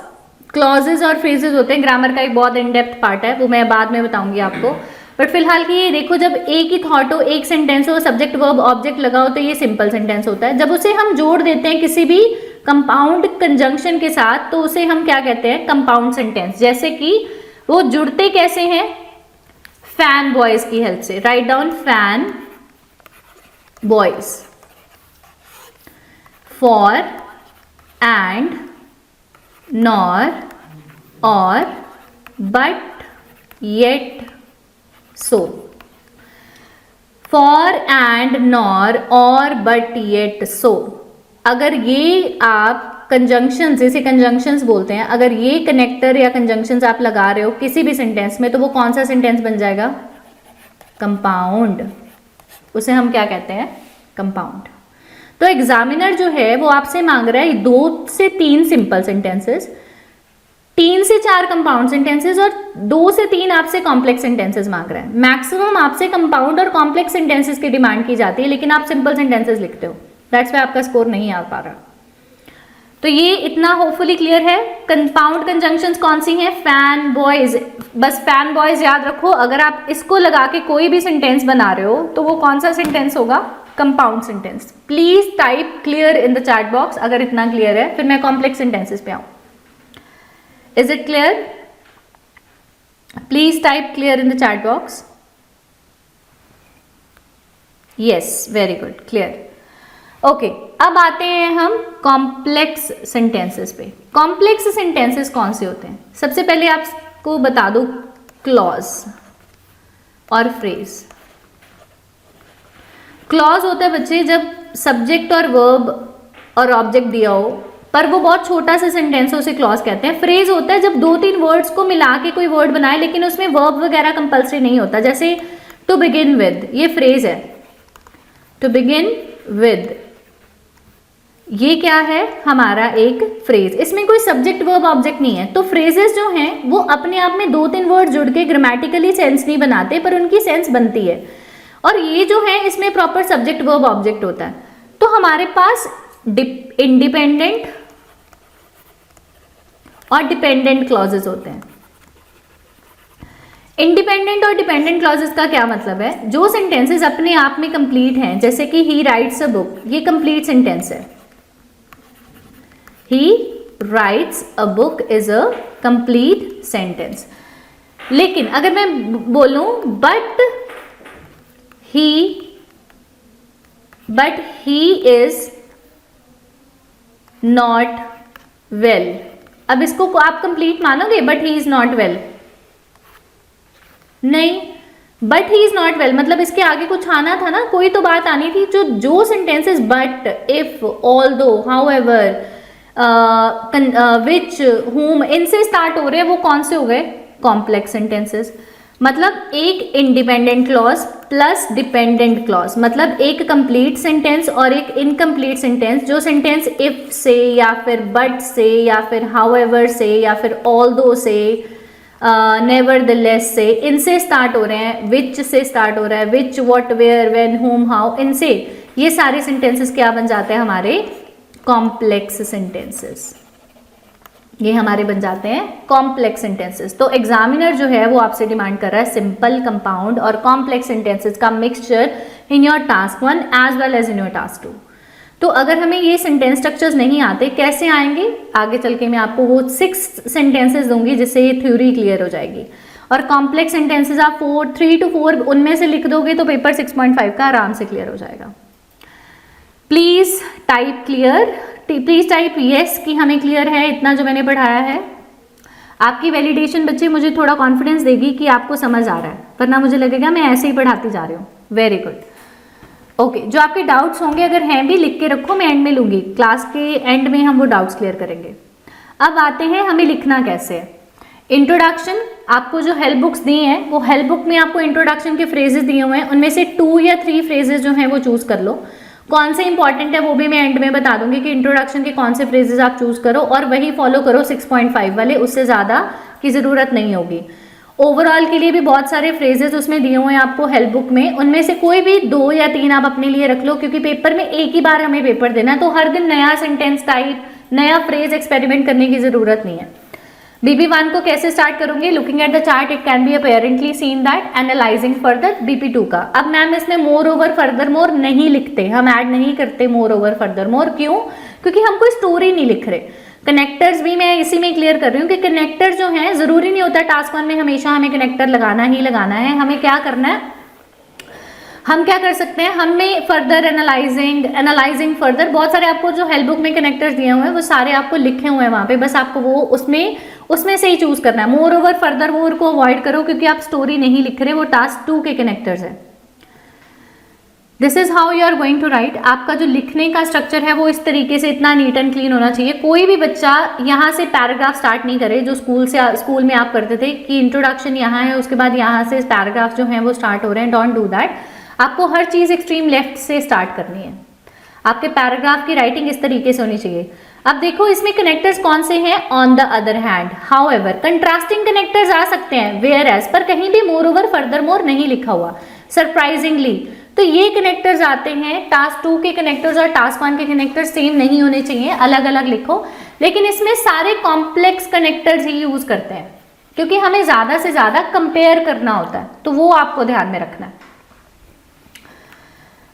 क्लॉजेज और फ्रेजेस होते हैं, ग्रामर का एक बहुत इन डेप्थ पार्ट है, वो मैं बाद में बताऊंगी आपको। बट फिलहाल की ये देखो, जब एक ही थॉट हो, एक सेंटेंस हो, सब्जेक्ट वर्ब ऑब्जेक्ट लगाओ, तो ये सिंपल सेंटेंस होता है। जब उसे हम जोड़ देते हैं किसी भी कंपाउंड कंजंक्शन के साथ, तो उसे हम क्या कहते हैं? Compound sentence. जैसे कि वो जुड़ते कैसे हैं? फैन बॉयज की हेल्प से। Write down FANBOYS, for, and, nor, or, but, yet, so. For, and, nor, or, but, yet, so. अगर ये आप कंजंक्शंस, जैसे कंजंक्शंस बोलते हैं, अगर ये कनेक्टर या कंजंक्शंस आप लगा रहे हो किसी भी सेंटेंस में, तो वो कौन सा सेंटेंस बन जाएगा? कंपाउंड, उसे हम क्या कहते हैं, कंपाउंड। तो एग्जामिनर जो है वो आपसे मांग रहा है 2 से 3 सिंपल सेंटेंसेस, 3 से 4 कंपाउंड सेंटेंसेस और 2 से 3 आपसे कॉम्प्लेक्स सेंटेंसेस मांग रहा है। मैक्सिमम आपसे कंपाउंड और कॉम्प्लेक्स सेंटेंसेस की डिमांड की जाती है, लेकिन आप सिंपल सेंटेंसेस लिखते हो, दैट्स व्हाई आपका स्कोर नहीं आ पा रहा। तो ये इतना होपफुली क्लियर है। कंपाउंड कंजंक्शंस कौन सी हैं, फैन बॉयज, बस फैन बॉयज याद रखो। अगर आप इसको लगा के कोई भी सेंटेंस बना रहे हो तो वो कौन सा सेंटेंस होगा, compound sentence. Please type clear in the chat box अगर इतना क्लियर है, फिर मैं कॉम्प्लेक्स सेंटेंसेस पे आऊं। Is it clear? Please type clear in the chat box. Yes, very good, clear. Okay, अब आते हैं हम कॉम्प्लेक्स सेंटेंसेस पे। कॉम्प्लेक्स सेंटेंसेस कौन से होते हैं? सबसे पहले आपको बता दो, क्लॉज और फ्रेज। क्लॉज होता है बच्चे जब सब्जेक्ट और वर्ब और ऑब्जेक्ट दिया हो, पर वो बहुत छोटा सा सेंटेंस है, उसे क्लॉज कहते हैं। फ्रेज होता है जब 2-3 वर्ड्स को मिला के कोई वर्ड बनाए, लेकिन उसमें वर्ब वगैरह कंपल्सरी नहीं होता। जैसे टू बिगिन विद, ये फ्रेज है, टू बिगिन विद, ये क्या है, हमारा एक फ्रेज। इसमें कोई सब्जेक्ट वर्ब ऑब्जेक्ट नहीं है। तो फ्रेजेस जो हैं वो अपने आप में 2-3 वर्ड जुड़ के ग्रामेटिकली सेंस नहीं बनाते, पर उनकी सेंस बनती है। और ये जो है इसमें प्रॉपर सब्जेक्ट वर्ब ऑब्जेक्ट होता है। तो हमारे पास इंडिपेंडेंट और डिपेंडेंट क्लॉजेस होते हैं। इंडिपेंडेंट और डिपेंडेंट क्लॉजेस का क्या मतलब है? जो सेंटेंसेस अपने आप में कंप्लीट हैं, जैसे कि ही राइट्स अ बुक, ये कंप्लीट सेंटेंस है। He writes a book is a complete sentence. लेकिन अगर मैं बोलूं but he is not well, अब इसको आप कंप्लीट मानोगे? but he is not well, नहीं, but he is not well मतलब इसके आगे कुछ आना था ना, कोई तो बात आनी थी। जो sentences but, if, although, however, which, whom, इनसे स्टार्ट हो रहे हैं, वो कौन से हो गए? Complex sentences. मतलब एक independent clause plus dependent clause, मतलब एक कंप्लीट सेंटेंस और एक इनकम्प्लीट सेंटेंस। जो सेंटेंस इफ से या फिर बट से या फिर हाउएवर से या फिर ऑल्दो से, नेवरदलेस से, इनसे स्टार्ट हो रहे हैं, विच से स्टार्ट हो रहा है, which, what, where, when, whom, how, इनसे ये सारे सेंटेंसेस क्या बन जाते हैं? हमारे कॉम्प्लेक्स सेंटेंसेस। ये हमारे बन जाते हैं कॉम्प्लेक्स सेंटेंसेस। तो एग्जामिनर जो है वो आपसे डिमांड कर रहा है सिंपल, कंपाउंड और कॉम्प्लेक्स सेंटेंसेस का mixture in your task 1 as well as in your task 2। तो अगर हमें ये सेंटेंस स्ट्रक्चर्स नहीं आते, कैसे आएंगे? आगे चल के मैं आपको वो 6 सेंटेंसेस दूंगी जिससे ये थ्योरी क्लियर हो जाएगी। और कॉम्प्लेक्स सेंटेंसेस आप 3 to 4 उनमें से लिख दोगे तो पेपर 6.5 का आराम से क्लियर हो जाएगा। Please type clear, please type yes कि हमें क्लियर है इतना जो मैंने पढ़ाया है। आपकी वैलिडेशन बच्चे मुझे थोड़ा कॉन्फिडेंस देगी कि आपको समझ आ रहा है, वरना मुझे लगेगा मैं ऐसे ही पढ़ाती जा रही हूँ। Very good, okay. जो आपके डाउट्स होंगे अगर हैं भी लिख के रखो, मैं एंड में लूंगी, क्लास के एंड में हम वो डाउट्स क्लियर करेंगे। अब आते हैं हमें लिखना कैसे है। इंट्रोडक्शन, आपको जो हेल्प बुक्स दी हैं वो हेल्प बुक में आपको इंट्रोडक्शन के फ्रेजेस दिए हुए हैं, उनमें से 2 या 3 फ्रेजेस जो हैं वो चूज कर लो। कौन से इंपॉर्टेंट है वो भी मैं एंड में बता दूंगी कि इंट्रोडक्शन के कौन से फ्रेजेस आप चूज करो और वही फॉलो करो 6.5 वाले, उससे ज़्यादा की ज़रूरत नहीं होगी। ओवरऑल के लिए भी बहुत सारे फ्रेजेस उसमें दिए हुए हैं आपको हेल्प बुक में, उनमें से कोई भी 2 या 3 आप अपने लिए रख लो, क्योंकि पेपर में एक ही बार हमें पेपर देना है, तो हर दिन नया सेंटेंस टाइप, नया फ्रेज एक्सपेरिमेंट करने की ज़रूरत नहीं है। BP1 को कैसे स्टार्ट करूंगी? Looking at the chart it can be apparently seen that, analysing further. BP2 का अब मैम इसमें मोर ओवर फर्दर मोर नहीं लिखते, हम ऐड नहीं करते मोर ओवर फर्दर मोर। क्यों? क्योंकि हम कोई स्टोरी नहीं लिख रहे। कनेक्टर्स भी मैं इसी में क्लियर कर रही हूँ कि कनेक्टर जो है जरूरी नहीं होता टास्क 1 में हमेशा हमें कनेक्टर लगाना ही लगाना है। हमें क्या करना है, हम क्या कर सकते हैं, हमें फर्दर, एनालाइजिंग फर्दर, बहुत सारे आपको जो हेल्प बुक में कनेक्टर्स दिए हुए हैं वो सारे आपको लिखे हुए हैं वहाँ पे, बस आपको वो उसमें से ही चूज करना है। मोर ओवर फर्दर मोर को अवॉइड करो क्योंकि आप स्टोरी नहीं लिख रहे, वो टास्क 2 के कनेक्टर्स है। This is how you are going to write. आपका जो लिखने का स्ट्रक्चर है वो इस तरीके से इतना नीट एंड क्लीन होना चाहिए। कोई भी बच्चा यहाँ से पैराग्राफ स्टार्ट नहीं करे जो स्कूल में आप करते थे कि इंट्रोडक्शन यहाँ है उसके बाद यहाँ से पैराग्राफ जो है वो स्टार्ट हो रहे हैं। Don't do that. आपको हर चीज एक्सट्रीम लेफ्ट से स्टार्ट करनी है। आपके पैराग्राफ की राइटिंग इस तरीके से होनी चाहिए। अब देखो इसमें कनेक्टर्स कौन से हैं। On the other hand however contrasting connectors आ सकते हैं वेयर एज, पर कहीं भी मोर ओवर फर्दर मोर नहीं लिखा हुआ सरप्राइजिंगली। तो ये कनेक्टर्स आते हैं। टास्क 2 के कनेक्टर्स और टास्क 1 के कनेक्टर्स सेम नहीं होने चाहिए, अलग अलग लिखो। लेकिन इसमें सारे कॉम्प्लेक्स कनेक्टर्स ही यूज करते हैं क्योंकि हमें ज्यादा से ज्यादा कंपेयर करना होता है, तो वो आपको ध्यान में रखना है।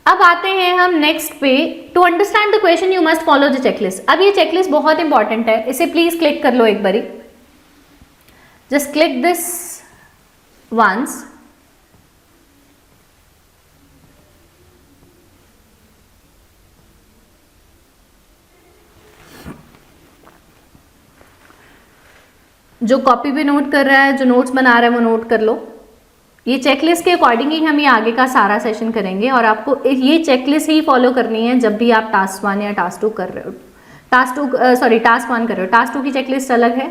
अब आते हैं हम नेक्स्ट पे। To understand the question you must follow the checklist. अब ये चेकलिस्ट बहुत इंपॉर्टेंट है, इसे प्लीज क्लिक कर लो एक बारी। Just click this once. जो कॉपी पे नोट कर रहा है, जो नोट्स बना रहा है वो नोट कर लो। ये चेकलिस्ट के अकॉर्डिंग ही हम ये आगे का सारा सेशन करेंगे और आपको ये चेकलिस्ट ही फॉलो करनी है जब भी आप टास्क 1 या टास्क 2 कर रहे हो। टास्क 1 कर रहे हो। टास्क 2 की चेकलिस्ट अलग है,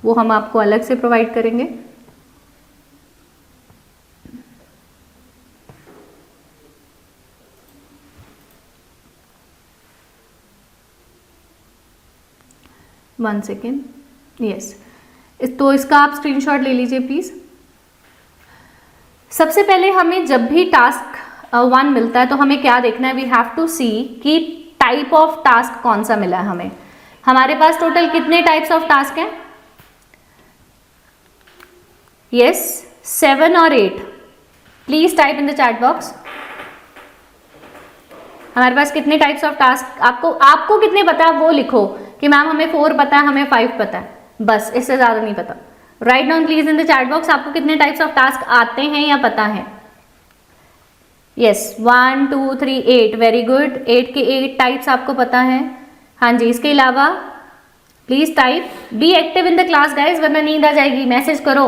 वो हम आपको अलग से प्रोवाइड करेंगे। One second. यस, तो इसका आप स्क्रीनशॉट ले लीजिए प्लीज। सबसे पहले हमें जब भी टास्क 1 मिलता है तो हमें क्या देखना है। वी हैव टू सी कि टाइप ऑफ टास्क कौन सा मिला है हमें। हमारे पास टोटल कितने टाइप्स ऑफ टास्क हैं। यस, 7 और 8। Please type in the chat box. हमारे पास कितने टाइप्स ऑफ टास्क, आपको कितने पता है वो लिखो कि मैम हमें 4 पता है, हमें 5 पता है, बस इससे ज्यादा नहीं पता। Write down please in the chat box आपको कितने टाइप्स ऑफ टास्क आते हैं या पता है। यस, 1 2 3 8। Very good. 8 के 8 टाइप्स आपको पता है। हाँ जी, इसके अलावा please type. Be active in the class guys, वरना नींद आ जाएगी। मैसेज करो।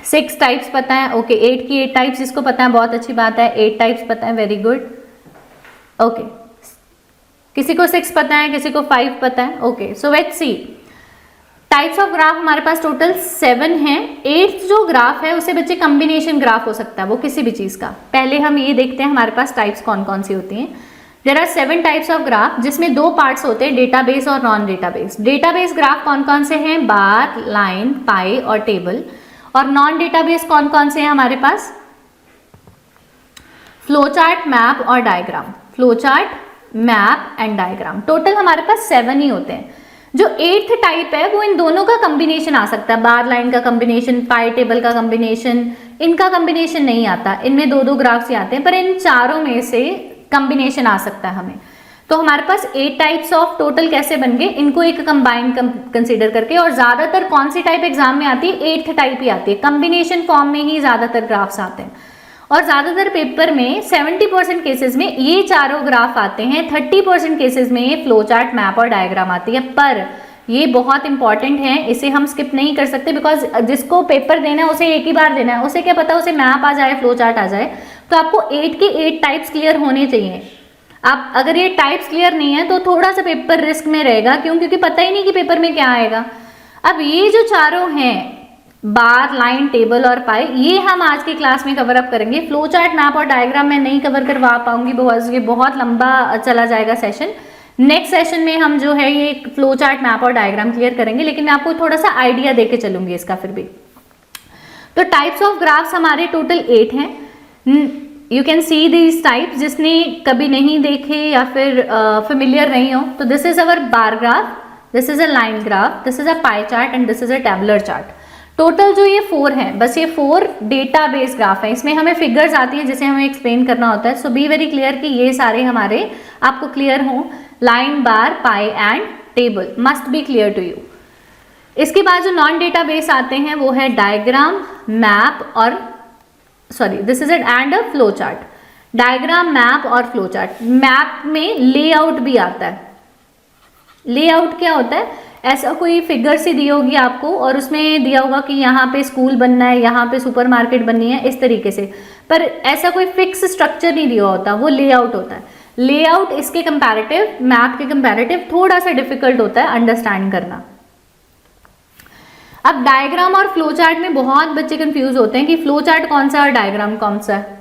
6 टाइप्स पता है। ओके, 8 की 8 टाइप्स जिसको पता है बहुत अच्छी बात है। 8 टाइप्स पता है, वेरी गुड। ओके, किसी को 6 पता है, किसी को 5 पता है। Okay, so let's see. Types of graph हमारे पास टोटल 7 हैं। 8th जो ग्राफ है उसे बच्चे कॉम्बिनेशन ग्राफ हो सकता है, वो किसी भी चीज का। पहले हम ये देखते हैं हमारे पास टाइप्स कौन कौन सी होती हैं। There are 7 types of graph जिसमें 2 पार्ट्स होते हैं, डेटाबेस और नॉन डेटाबेस। डेटाबेस ग्राफ कौन कौन से हैं, बार, लाइन, पाई और टेबल। और नॉन डेटाबेस कौन कौन से हैं हमारे पास, फ्लो चार्ट, मैप और diagram. Flow chart, map and diagram. Total हमारे पास 7 ही होते हैं। जो 8th टाइप है वो इन दोनों का कॉम्बिनेशन आ सकता है, बार लाइन का कॉम्बिनेशन, पाई टेबल का कॉम्बिनेशन। इनका कॉम्बिनेशन नहीं आता, इनमें 2-2 ग्राफ्स ही आते हैं, पर इन चारों में से कॉम्बिनेशन आ सकता है हमें। तो हमारे पास 8 टाइप्स ऑफ टोटल कैसे बन गए, इनको एक कंबाइन कंसीडर करके। और ज्यादातर कौन सी टाइप एग्जाम में आती है, 8th टाइप ही आती है। कॉम्बिनेशन फॉर्म में ही ज्यादातर ग्राफ्स आते हैं और ज्यादातर पेपर में 70% केसेस में ये चारों ग्राफ आते हैं। 30% केसेस में ये फ्लो चार्ट, मैप और डायग्राम आती है। पर ये बहुत इंपॉर्टेंट है, इसे हम स्किप नहीं कर सकते बिकॉज जिसको पेपर देना है उसे एक ही बार देना है। उसे क्या पता उसे मैप आ जाए, फ्लो चार्ट आ जाए। तो आपको 8 के 8 टाइप्स क्लियर होने चाहिए। आप अगर ये टाइप्स क्लियर नहीं है तो थोड़ा सा पेपर रिस्क में रहेगा। क्यों? क्योंकि पता ही नहीं कि पेपर में क्या आएगा। अब ये जो चारों हैं, बार, लाइन, टेबल और पाई, ये हम आज की क्लास में कवर अप करेंगे। फ्लो चार्ट, मैप और डायग्राम मैं नहीं कवर करवा पाऊंगी बिकॉज ये बहुत लंबा चला जाएगा सेशन। नेक्स्ट सेशन में हम जो है ये फ्लो चार्ट, मैप और डायग्राम क्लियर करेंगे, लेकिन मैं आपको थोड़ा सा आइडिया देके चलूंगी इसका फिर भी। तो टाइप्स ऑफ ग्राफ्स हमारे टोटल 8 हैं। You can see these types. जिसने कभी नहीं देखे या फिर फेमिलियर नहीं हो, तो this is our bar graph, this is a line graph, this is a pie chart and this is a tabular chart. Total जो ये 4 हैं, बस ये 4 डेटाबेस ग्राफ है। इसमें हमें फिगर्स आती हैं जिसे हमें एक्सप्लेन करना होता है। सो बी वेरी क्लियर कि ये सारे हमारे आपको क्लियर हों। Line, bar, pie and table must be clear to you. इसके बाद जो नॉन डेटाबेस आते हैं वो है डायग्राम, मैप और this is and a flow chart. Diagram, map और फ्लो चार्ट। मैप में लेआउट भी आता है। लेआउट क्या होता है, ऐसा कोई फिगर सी दी होगी आपको और उसमें दिया होगा कि यहाँ पे स्कूल बनना है, यहाँ पे सुपरमार्केट बननी है, इस तरीके से। पर ऐसा कोई फिक्स स्ट्रक्चर नहीं दिया होता, वो लेआउट होता है। लेआउट इसके कंपैरेटिव, मैप के कंपैरेटिव थोड़ा सा डिफिकल्ट होता है अंडरस्टैंड करना। अब डायग्राम और फ्लो चार्ट में बहुत बच्चे कंफ्यूज होते हैं कि फ्लो चार्ट कौन सा है और डायग्राम कौन सा है।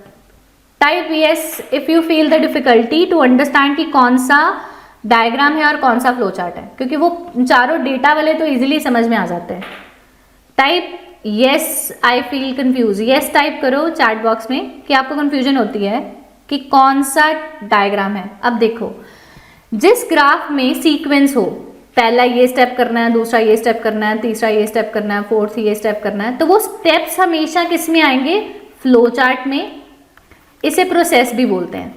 Type yes if you feel the difficulty to understand कि कौन सा डायग्राम है और कौन सा फ्लो चार्ट है, क्योंकि वो चारों डेटा वाले तो इजीली समझ में आ जाते हैं। Type yes I feel confuse, yes type करो चैट बॉक्स में कि आपको कंफ्यूजन होती है कि कौन सा डायग्राम है। अब देखो, जिस ग्राफ में सीक्वेंस हो, पहला ये स्टेप करना है, दूसरा ये स्टेप करना है, तीसरा ये स्टेप करना है, फोर्थ ये स्टेप करना है, तो वो स्टेप्स हमेशा किस में आएंगे? फ्लो चार्ट में। इसे प्रोसेस भी बोलते हैं।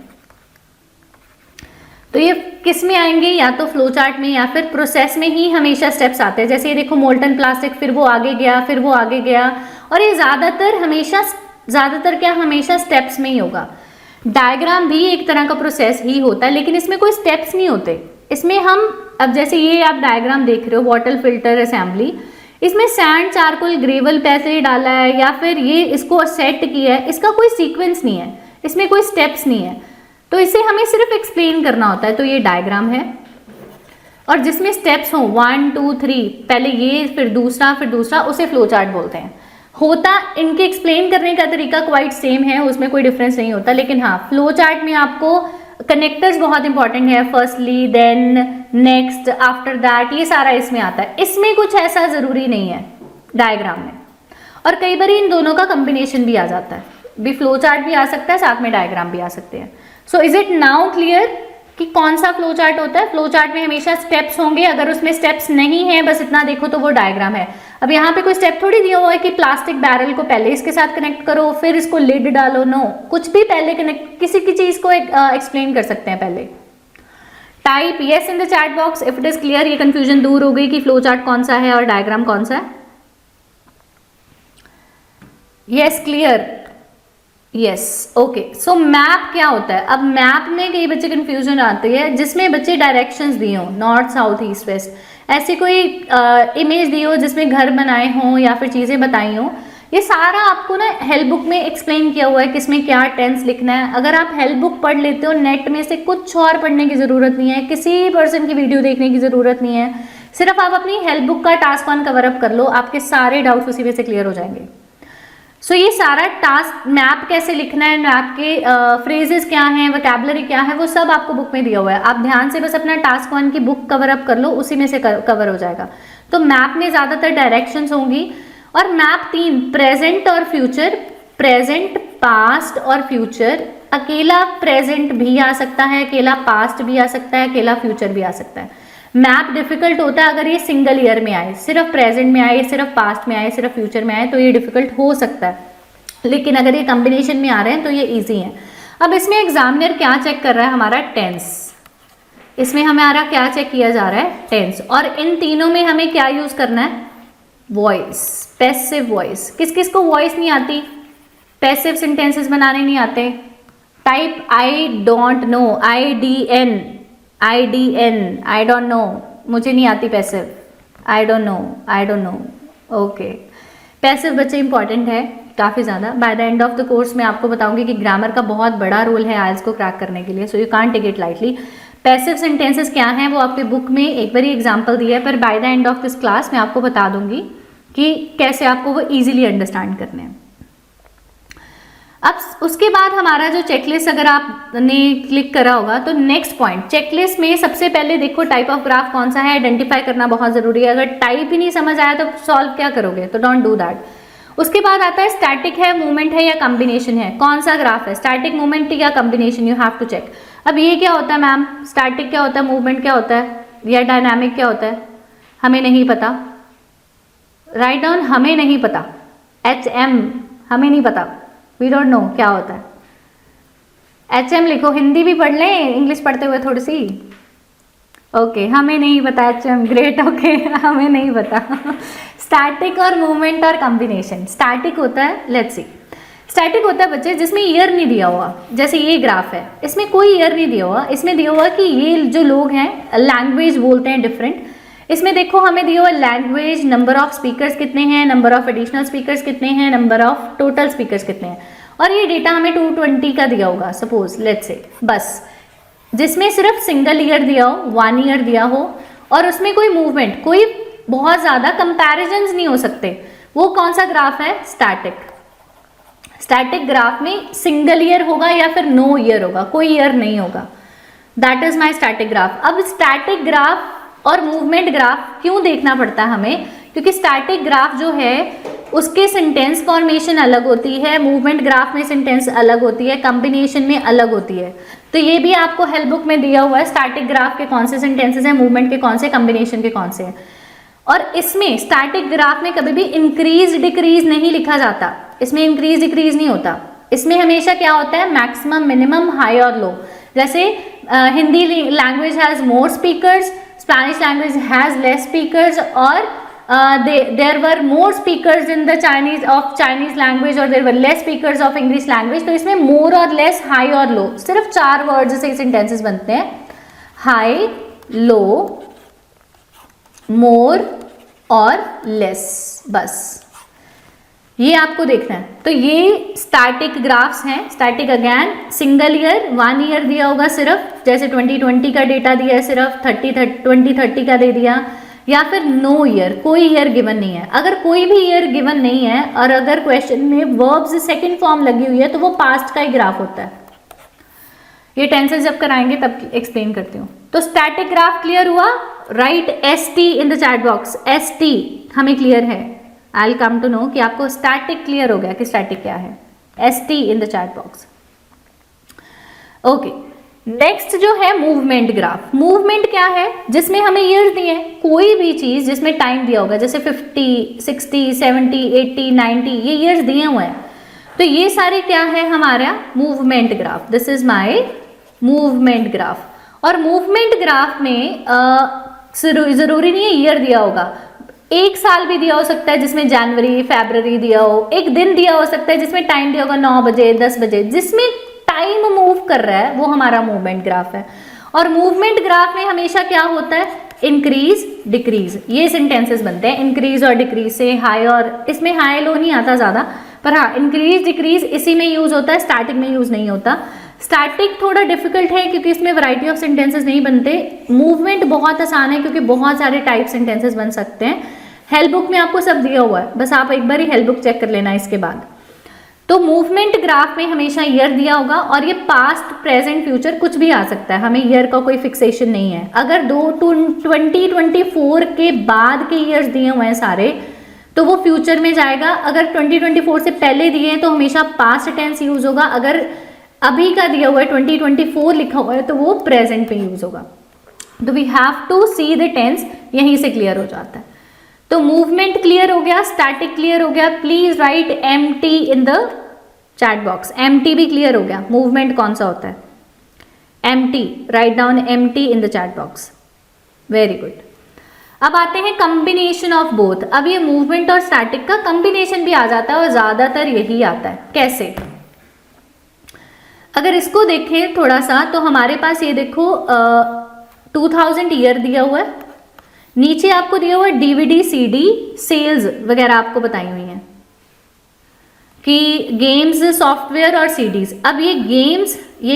तो ये किस में आएंगे? या तो फ्लो चार्ट में या फिर प्रोसेस में ही हमेशा स्टेप्स आते हैं। जैसे ये देखो मोल्टन प्लास्टिक, फिर वो आगे गया, फिर वो आगे गया, और ये ज्यादातर क्या हमेशा स्टेप्स में ही होगा। डायग्राम भी एक तरह का प्रोसेस ही होता है, लेकिन इसमें कोई स्टेप्स नहीं होते। इसमें हम, अब जैसे ये आप डायग्राम देख रहे हो, वाटर फिल्टर असेंबली, इसमें सैंड, चारकोल, ग्रेवल पैसे डाला है या फिर ये इसको सेट किया है, इसका कोई सीक्वेंस नहीं है, इसमें कोई स्टेप्स नहीं है, तो इसे हमें सिर्फ एक्सप्लेन करना होता है। तो ये डायग्राम है। और जिसमें स्टेप्स हो 1 2 3, पहले ये फिर दूसरा, उसे फ्लो चार्ट बोलते हैं। होता इनके एक्सप्लेन करने का तरीका क्वाइट सेम है, उसमें कोई डिफरेंस नहीं होता, लेकिन हाँ फ्लो चार्ट में आपको कनेक्टर्स बहुत इंपॉर्टेंट है, firstly, then, next, after that, ये सारा इसमें आता है। इसमें कुछ ऐसा जरूरी नहीं है डायग्राम में, और कई बार इन दोनों का कॉम्बिनेशन भी आ जाता है, भी फ्लो चार्ट भी आ सकता है, साथ में डायग्राम भी आ सकते हैं। So is it now clear कि कौन सा फ्लो चार्ट होता है? फ्लो चार्ट में हमेशा स्टेप्स होंगे, अगर उसमें स्टेप्स नहीं है, बस इतना देखो, तो वो डायग्राम है। अब यहाँ पे कोई स्टेप थोड़ी दिया हुआ है कि प्लास्टिक बैरल को पहले इसके साथ कनेक्ट करो, फिर इसको लिड डालो, नो, कुछ भी पहले कनेक्ट, किसी की चीज को एक्सप्लेन कर सकते हैं पहले। Type yes in the chat box if it is clear. ये कंफ्यूजन दूर हो गई कि फ्लो चार्ट कौन सा है और डायग्राम कौन सा है। Yes clear, yes okay. So map क्या होता है? अब मैप में कई बच्चे कंफ्यूजन आती है, जिसमें बच्चे डायरेक्शंस दिए हो, नॉर्थ साउथ ईस्ट वेस्ट, ऐसी कोई इमेज दी हो जिसमें घर बनाए हों या फिर चीज़ें बताई हों, ये सारा आपको ना हेल्प बुक में एक्सप्लेन किया हुआ है किसमें क्या टेंस लिखना है। अगर आप हेल्प बुक पढ़ लेते हो, नेट में से कुछ और पढ़ने की ज़रूरत नहीं है, किसी पर्सन की वीडियो देखने की ज़रूरत नहीं है, सिर्फ आप अपनी हेल्प बुक का टास्क 1 कवर अप कर लो, आपके सारे डाउट्स उसी में से क्लियर हो जाएंगे। सो ये सारा टास्क, मैप कैसे लिखना है, मैप के फ्रेजेस क्या हैं, वोकैबुलरी क्या है, वो सब आपको बुक में दिया हुआ है। आप ध्यान से बस अपना टास्क 1 की बुक कवर अप कर लो, उसी में से कवर हो जाएगा। तो मैप में ज़्यादातर डायरेक्शंस होंगी, और मैप 3 प्रेजेंट और फ्यूचर, प्रेजेंट, पास्ट और फ्यूचर। अकेला प्रेजेंट भी आ सकता है, अकेला पास्ट भी आ सकता है, अकेला फ्यूचर भी आ सकता है। मैप डिफिकल्ट होता है अगर ये सिंगल ईयर में आए, सिर्फ प्रेजेंट में आए, सिर्फ पास्ट में आए, सिर्फ फ्यूचर में आए, तो ये डिफिकल्ट हो सकता है। लेकिन अगर ये कॉम्बिनेशन में आ रहे हैं तो ये इजी है। अब इसमें एग्जामिनर क्या चेक कर रहा है? हमारा टेंस। इसमें हमारा क्या चेक किया जा रहा है? टेंस। और इन तीनों में हमें क्या यूज करना है? Voice, passive voice. किस किस को वॉइस नहीं आती? पैसिव सेंटेंसेस बनाने नहीं आते? Type I don't no, IDN, I don't no, मुझे नहीं आती passive, I don't no, okay. Passive बच्चे इंपॉर्टेंट है काफ़ी ज़्यादा। By the end of the course मैं आपको बताऊंगी कि ग्रामर का बहुत बड़ा रोल है आइल्स को क्रैक करने के लिए, so you can't take it lightly. Passive sentences क्या हैं वो आपके बुक में एक बार ही एग्जाम्पल दिया है, पर by the end of this class मैं आपको बता दूंगी कि कैसे आपको वो ईजिली अंडरस्टैंड करने हैं। अब उसके बाद हमारा जो चेकलिस्ट अगर आपने क्लिक करा होगा तो नेक्स्ट पॉइंट, चेकलिस्ट में सबसे पहले देखो टाइप ऑफ ग्राफ कौन सा है, आइडेंटिफाई करना बहुत जरूरी है। अगर टाइप ही नहीं समझ आया तो सॉल्व क्या करोगे? तो डोंट डू दैट। उसके बाद आता है स्टैटिक है, मूवमेंट है या कॉम्बिनेशन है। कौन सा ग्राफ है? स्टैटिक, मूवमेंट या combination, you have to check. अब ये क्या होता है मैम? स्टैटिक क्या होता है, मूवमेंट क्या होता है, या डायनामिक क्या होता है? हमें नहीं पता। राइट डाउन, हमें नहीं पता। HM, हमें नहीं पता, वी डोंट नो क्या होता है। HM लिखो, हिंदी भी पढ़ लें इंग्लिश पढ़ते हुए थोड़ी सी। ओके, हमें नहीं पता HM, ग्रेट, ओके, हमें नहीं पता। स्टैटिक और मूवमेंट और कॉम्बिनेशन। स्टैटिक होता है, लेट्स सी, स्टैटिक होता है बच्चे जिसमें ईयर नहीं दिया हुआ। जैसे ये ग्राफ है, इसमें कोई ईयर नहीं दिया हुआ, इसमें दिया हुआ कि ये जो लोग हैं लैंग्वेज बोलते हैं डिफरेंट। इसमें देखो हमें दिया हुआ लैंग्वेज, नंबर ऑफ स्पीकर्स कितने हैं, नंबर ऑफ एडिशनल स्पीकर्स कितने हैं, नंबर ऑफ टोटल स्पीकर्स कितने हैं, और ये डेटा हमें 220 का दिया होगा सपोज लेट्स से, बस जिसमें सिर्फ सिंगल ईयर दिया हो, 1 ईयर दिया हो और उसमें कोई मूवमेंट, कोई बहुत ज़्यादा कंपैरिजन्स नहीं हो सकते, वो कौन सा ग्राफ है? स्टैटिक। स्टैटिक ग्राफ में सिंगल ईयर होगा या फिर नो ईयर होगा, कोई ईयर नहीं होगा। That is my static graph. अब स्टैटिक ग्राफ और मूवमेंट ग्राफ क्यों देखना पड़ता है हमें? क्योंकि स्टैटिक ग्राफ जो है उसके सेंटेंस फॉर्मेशन अलग होती है, मूवमेंट ग्राफ में सेंटेंस अलग होती है, कॉम्बिनेशन में अलग होती है। तो ये भी आपको हेल्प बुक में दिया हुआ है, स्टैटिक ग्राफ के कौन से सेंटेंसेस हैं, मूवमेंट के कौन से, कॉम्बिनेशन के कौन से हैं। और इसमें स्टैटिक ग्राफ में कभी भी इंक्रीज डिक्रीज नहीं लिखा जाता, इसमें इंक्रीज डिक्रीज नहीं होता, इसमें हमेशा क्या होता है? मैक्सिमम, मिनिमम, हाई और लो। जैसे Hindi language has more speakers, Spanish language has less speakers, और there were more speakers in the Chinese language और there were less speakers of English language। तो इसमें more और less, high और low, सिर्फ 4 words से सेंटेंसेस बनते हैं, high, low, more और less, बस ये आपको देखना है। तो ये स्टैटिक ग्राफ्स हैं। Static again single year, 1 year दिया होगा सिर्फ, जैसे 2020 का डेटा दिया है सिर्फ, 2030 का दे दिया, या फिर नो ईयर, कोई ईयर गिवन नहीं है। अगर कोई भी ईयर गिवन नहीं है और अगर क्वेश्चन में वर्ब्स सेकंड फॉर्म लगी हुई है तो वो पास्ट का ही ग्राफ होता है। ये टेंसेस जब कराएंगे तब एक्सप्लेन करती हूँ। तो स्टैटिक ग्राफ क्लियर हुआ? Right ST in the chat box. ST हमें क्लियर है, I will come to know कि आपको स्टैटिक क्लियर हो गया कि स्टैटिक क्या है। ST in the chat box. Okay, next जो है मूवमेंट ग्राफ। मूवमेंट क्या है? जिसमें हमें ईयर्स दिए हैं, कोई भी चीज जिसमें टाइम दिया होगा, जैसे 50, 60, 70, 80, 90, ये ईयर्स दिए हुए हैं। तो ये सारे क्या है हमारा movement graph. This is my movement graph. और मूवमेंट ग्राफ में जरूरी नहीं है ईयर दिया होगा, एक साल भी दिया हो सकता है जिसमें जनवरी, फरवरी दिया हो, एक दिन दिया हो सकता है जिसमें टाइम दिया होगा 9 बजे, 10 बजे, जिसमें टाइम मूव कर रहा है वो हमारा मूवमेंट ग्राफ है। और मूवमेंट ग्राफ में हमेशा क्या होता है? इंक्रीज डिक्रीज, ये सेंटेंसेस बनते हैं इंक्रीज और डिक्रीज से, हाई और, इसमें हाई लो नहीं आता ज्यादा, पर हाँ इंक्रीज डिक्रीज इसी में यूज होता है, स्टैटिक में यूज नहीं होता। स्टैटिक थोड़ा डिफिकल्ट है क्योंकि इसमें वैरायटी ऑफ सेंटेंसेस नहीं बनते। मूवमेंट बहुत आसान है क्योंकि बहुत सारे टाइप सेंटेंसेस बन सकते हैं। हेल्प बुक में आपको सब दिया हुआ है, बस आप एक बार ही हेल्प बुक चेक कर लेना इसके बाद। तो मूवमेंट ग्राफ में हमेशा ईयर दिया होगा और ये पास्ट, प्रेजेंट, फ्यूचर कुछ भी आ सकता है, हमें ईयर का कोई फिक्सेशन नहीं है। अगर 2024 के बाद के ईयर्स दिए हुए हैं सारे तो वो फ्यूचर में जाएगा। अगर 2024 से पहले दिए हैं तो हमेशा पास्ट टेंस यूज होगा। अगर अभी का दिया हुआ है 2024 लिखा हुआ है तो वो प्रेजेंट में यूज होगा। तो we have to see the tense, यहीं से क्लियर हो जाता है। तो मूवमेंट क्लियर हो गया, स्टैटिक क्लियर हो गया। Please right MT in the chat box. MT भी क्लियर हो गया, मूवमेंट कौन सा होता है? MT, write down MT in the chat box. Very good. अब आते हैं कॉम्बिनेशन ऑफ बोथ। अब ये मूवमेंट और स्टैटिक का कॉम्बिनेशन भी आ जाता है और ज्यादातर यही आता है। कैसे? अगर इसको देखें थोड़ा सा तो हमारे पास ये देखो 2000 ईयर दिया हुआ है, नीचे आपको दिया हुआ है DVD, CD, सेल्स वगैरह आपको बताई हुई हैं कि गेम्स, सॉफ्टवेयर और CDs। अब ये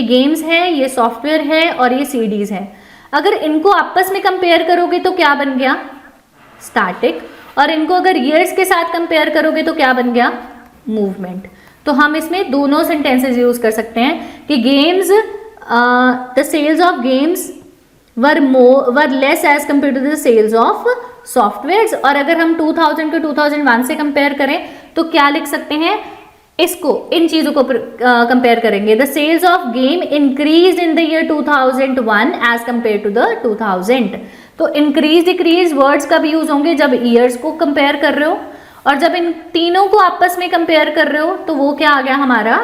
गेम्स है, ये सॉफ्टवेयर है और ये CDs है। अगर इनको आपस में कंपेयर करोगे तो क्या बन गया? स्टैटिक। और इनको अगर ईयर्स के साथ कंपेयर करोगे तो क्या बन गया? मूवमेंट। तो हम इसमें दोनों सेंटेंसेस यूज कर सकते हैं कि games, the sales of games were less as compared to the sales of softwares. और अगर हम 2000 को 2001 से कंपेयर करें तो क्या लिख सकते हैं? इसको, इन चीजों को कंपेयर करेंगे। The sales of game increase in the year 2001 as compared to the 2000। तो इंक्रीज डिक्रीज वर्ड्स कब यूज होंगे? जब ईयर्स को कंपेयर कर रहे हो, और जब इन तीनों को आपस में कंपेयर कर रहे हो तो वो क्या आ गया हमारा?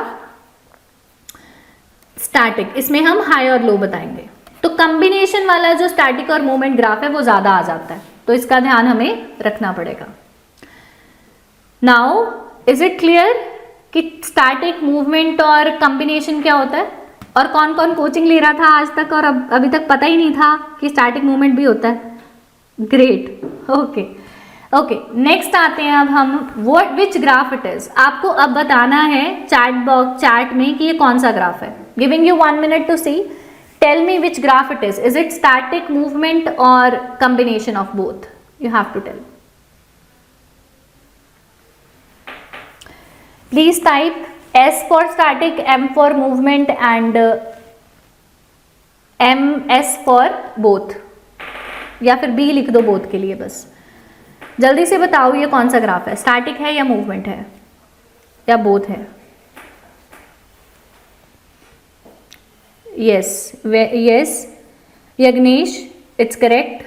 स्टैटिक। इसमें हम हाई और लो बताएंगे। तो कॉम्बिनेशन वाला जो स्टैटिक और मूवमेंट ग्राफ है वो ज्यादा आ जाता है, तो इसका ध्यान हमें रखना पड़ेगा। नाउ इज इट क्लियर कि स्टैटिक, मूवमेंट और कॉम्बिनेशन क्या होता है? और कौन कौन कोचिंग ले रहा था आज तक और अभी तक पता ही नहीं था कि स्टैटिक मूवमेंट भी होता है? ग्रेट, ओके ओके, नेक्स्ट आते हैं अब हम what which graph it is. आपको अब बताना है चैट में कि ये कौन सा ग्राफ है। Giving you 1 minute to see, tell me which graph it is it static, movement और combination of both? You have to tell. Please type S for static, M for movement and MS for both, या फिर B लिख दो both के लिए। बस जल्दी से बताओ ये कौन सा ग्राफ है, स्टैटिक है या मूवमेंट है या बोथ है? Yes Yagnesh, it's correct.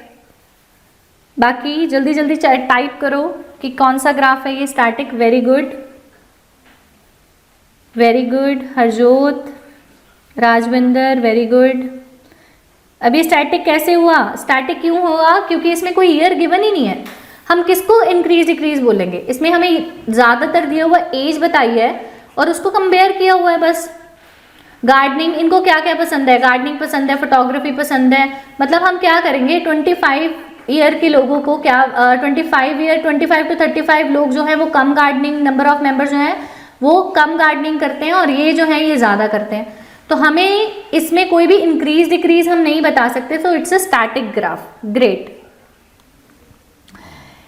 बाकी जल्दी जल्दी टाइप करो कि कौन सा ग्राफ है ये static. Very good, very good. Harjot, Rajvinder, very good. अब ये स्टैटिक कैसे हुआ? स्टैटिक क्यों हुआ? क्योंकि इसमें कोई ईयर गिवन ही नहीं है। हम किसको इंक्रीज डिक्रीज बोलेंगे? इसमें हमें ज़्यादातर दिया हुआ एज बताई है और उसको कंपेयर किया हुआ है बस। गार्डनिंग, इनको क्या क्या पसंद है? गार्डनिंग पसंद है, फोटोग्राफी पसंद है। मतलब हम क्या करेंगे, 25 ईयर के लोगों को क्या 25 to 35 लोग जो है वो कम गार्डनिंग, नंबर ऑफ मेंबर जो है वो कम गार्डनिंग करते हैं और ये जो है ये ज़्यादा करते हैं। तो हमें इसमें कोई भी इंक्रीज डिक्रीज हम नहीं बता सकते, so it's a static graph. Great.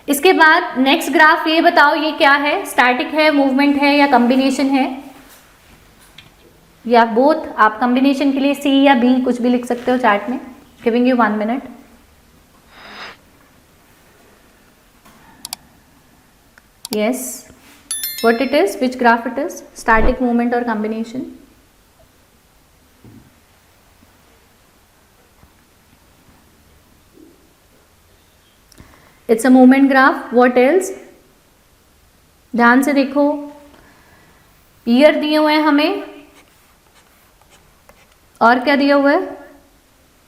इसके बाद नेक्स्ट ग्राफ ये बताओ ये क्या है, स्टैटिक है, मूवमेंट है या कॉम्बिनेशन है या बोथ? आप कॉम्बिनेशन के लिए C या B कुछ भी लिख सकते हो चैट में। Giving you 1 minute। Yes, what it is, which graph it is, static, movement और combination? It's a movement graph. What else? ध्यान से देखो, ईयर दिए हुए हैं हमें और क्या दिया हुआ है?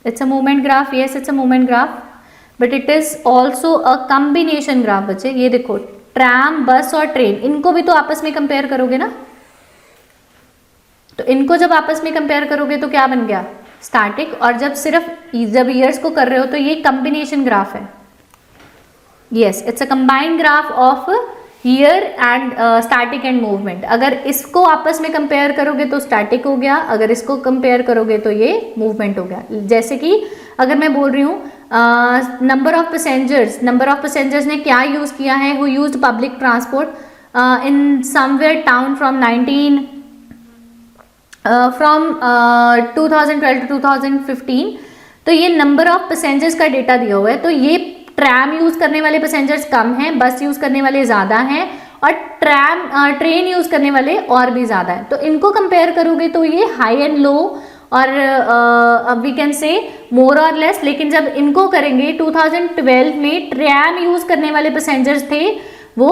It's a movement graph. Yes, it's a movement graph, but it is also a combination graph. बच्चे ये देखो, ट्राम, बस और ट्रेन, इनको भी तो आपस में कंपेयर करोगे ना। तो इनको जब आपस में कंपेयर करोगे तो क्या बन गया? स्टैटिक। और जब ईयर्स को कर रहे हो तो ये कॉम्बिनेशन ग्राफ है। Yes, it's a combined graph of year and static and movement. अगर इसको आपस में कंपेयर करोगे तो स्टैटिक हो गया, अगर इसको कंपेयर करोगे तो ये मूवमेंट हो गया। जैसे कि अगर मैं बोल रही हूँ नंबर ऑफ पैसेंजर्स ने क्या यूज किया है, who used public transport in somewhere town from 2012 to 2015। तो ये नंबर ऑफ पैसेंजर्स का डेटा दिया हुआ है। तो ये ट्रैम यूज करने वाले पैसेंजर्स कम हैं, बस यूज करने वाले ज्यादा हैं और ट्रेन यूज करने वाले और भी ज्यादा है। तो इनको कंपेयर करोगे तो ये हाई एंड लो और वी कैन से मोर और लेस। लेकिन जब इनको करेंगे 2012 में ट्रैम यूज करने वाले पैसेंजर्स थे वो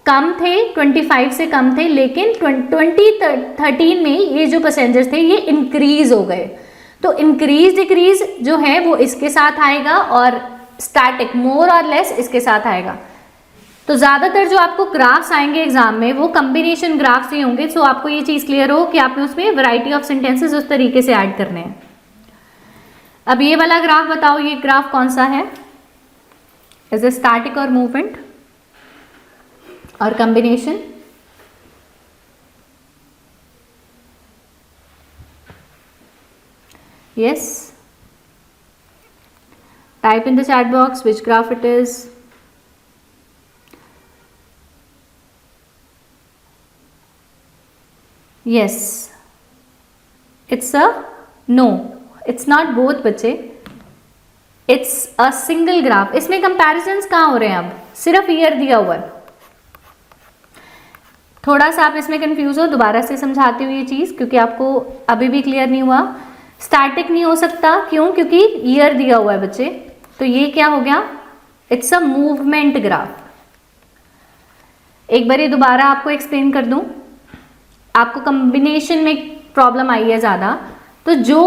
कम थे, 25 से कम थे, लेकिन 2013 में ये जो पैसेंजर्स थे ये इंक्रीज हो गए। तो इंक्रीज डिक्रीज जो है वो इसके साथ आएगा और स्टैटिक मोर और लेस इसके साथ आएगा। तो ज्यादातर जो आपको ग्राफ्स आएंगे एग्जाम में वो कॉम्बिनेशन ग्राफ्स ही होंगे। सो आपको ये चीज क्लियर हो कि आपने उसमें वैरायटी ऑफ सेंटेंसेस उस तरीके से ऐड करने हैं। अब ये वाला ग्राफ बताओ, ये ग्राफ कौन सा है? इज ए स्टैटिक और मूवमेंट और combination? Yes, type in the chat box which graph it is. Yes, it's a no, it's not both बच्चे, it's a single graph। इसमें comparisons कहाँ हो रहे हैं? अब सिर्फ ईयर दिया हुआ है। थोड़ा सा आप इसमें कंफ्यूज हो, दोबारा से समझाती हूँ ये चीज क्योंकि आपको अभी भी क्लियर नहीं हुआ। स्टैटिक नहीं हो सकता, क्यों? क्योंकि ईयर दिया हुआ है बच्चे। तो ये क्या हो गया? It's a movement graph. एक बार ये दोबारा आपको एक्सप्लेन कर दूं, आपको कॉम्बिनेशन में प्रॉब्लम आई है ज्यादा। तो जो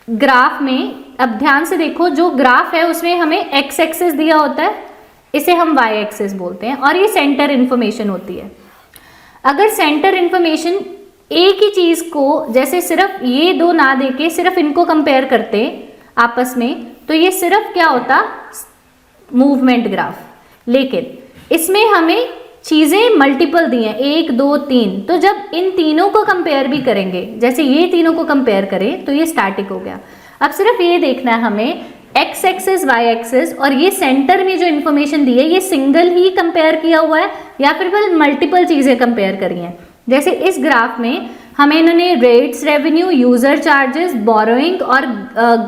ग्राफ में, अब ध्यान से देखो, जो ग्राफ है उसमें हमें एक्स एक्सिस दिया होता है, इसे हम वाई एक्सिस बोलते हैं और ये सेंटर इंफॉर्मेशन होती है। अगर सेंटर इंफॉर्मेशन एक ही चीज को, जैसे सिर्फ ये दो ना देके सिर्फ इनको कंपेयर करते आपस में, तो ये सिर्फ क्या होता? Movement graph. लेकिन इसमें हमें चीज़ें मल्टीपल दी हैं, 1 2 3, तो जब इन तीनों को कंपेयर भी करेंगे, जैसे ये तीनों को कंपेयर करें तो ये स्टैटिक हो गया। अब सिर्फ ये देखना है हमें एक्स एक्सिस वाई एक्सिस और ये सेंटर में जो इन्फॉर्मेशन दी है ये सिंगल ही कंपेयर किया हुआ है या फिर वह मल्टीपल चीज़ें कंपेयर करी हैं। जैसे इस ग्राफ में हमें इन्होंने rates, revenue, user charges, borrowing और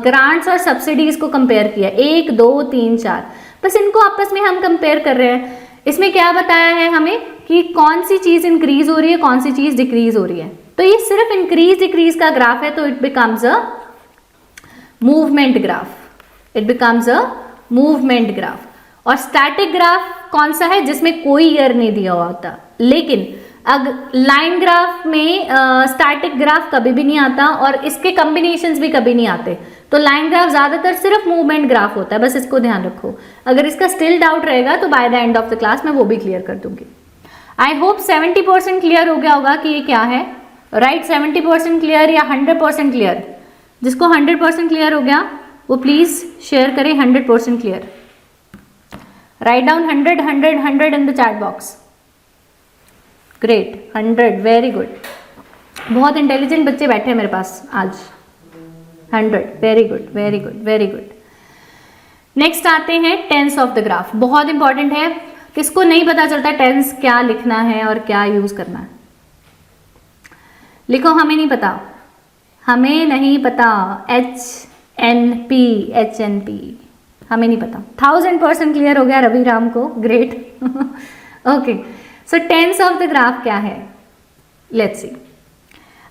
ग्रांट्स और सब्सिडीज को कंपेयर किया, 1 2 3 4, बस इनको आपस में हम कंपेयर कर रहे हैं। इसमें क्या बताया है हमें कि कौन सी चीज़ इंक्रीज हो रही है, कौन सी चीज़ डिक्रीज हो रही है। तो ये सिर्फ इंक्रीज डिक्रीज का ग्राफ है, तो it becomes a movement graph, it becomes a movement graph. और स्टैटिक ग्राफ कौन सा है, जिसमें कोई ईयर नहीं दिया हुआ होता। लेकिन लाइन ग्राफ में स्टैटिक ग्राफ कभी भी नहीं आता और इसके कॉम्बिनेशंस भी कभी नहीं आते। तो लाइन ग्राफ ज्यादातर सिर्फ मूवमेंट ग्राफ होता है, बस इसको ध्यान रखो। अगर इसका स्टिल डाउट रहेगा तो by the end of the class मैं वो भी क्लियर कर दूंगी। आई होप 70% क्लियर हो गया होगा कि ये क्या है, राइट? 70% क्लियर या 100% क्लियर? जिसको 100% क्लियर हो गया वो प्लीज शेयर करें 100% clear. Write down 100 100 100 in the chat box. Great, 100, very good. बहुत इंटेलिजेंट बच्चे बैठे हैं मेरे पास आज। 100, very good very good very good. Next आते हैं टेंस ऑफ द ग्राफ। बहुत इंपॉर्टेंट है, किसको नहीं पता चलता टेंस क्या लिखना है और क्या यूज करना है? लिखो, हमें नहीं पता, हमें नहीं पता। HNP हमें नहीं पता। 1000% क्लियर हो गया रवि राम को, great. Okay, so tense of the graph क्या है, लेट्स सी।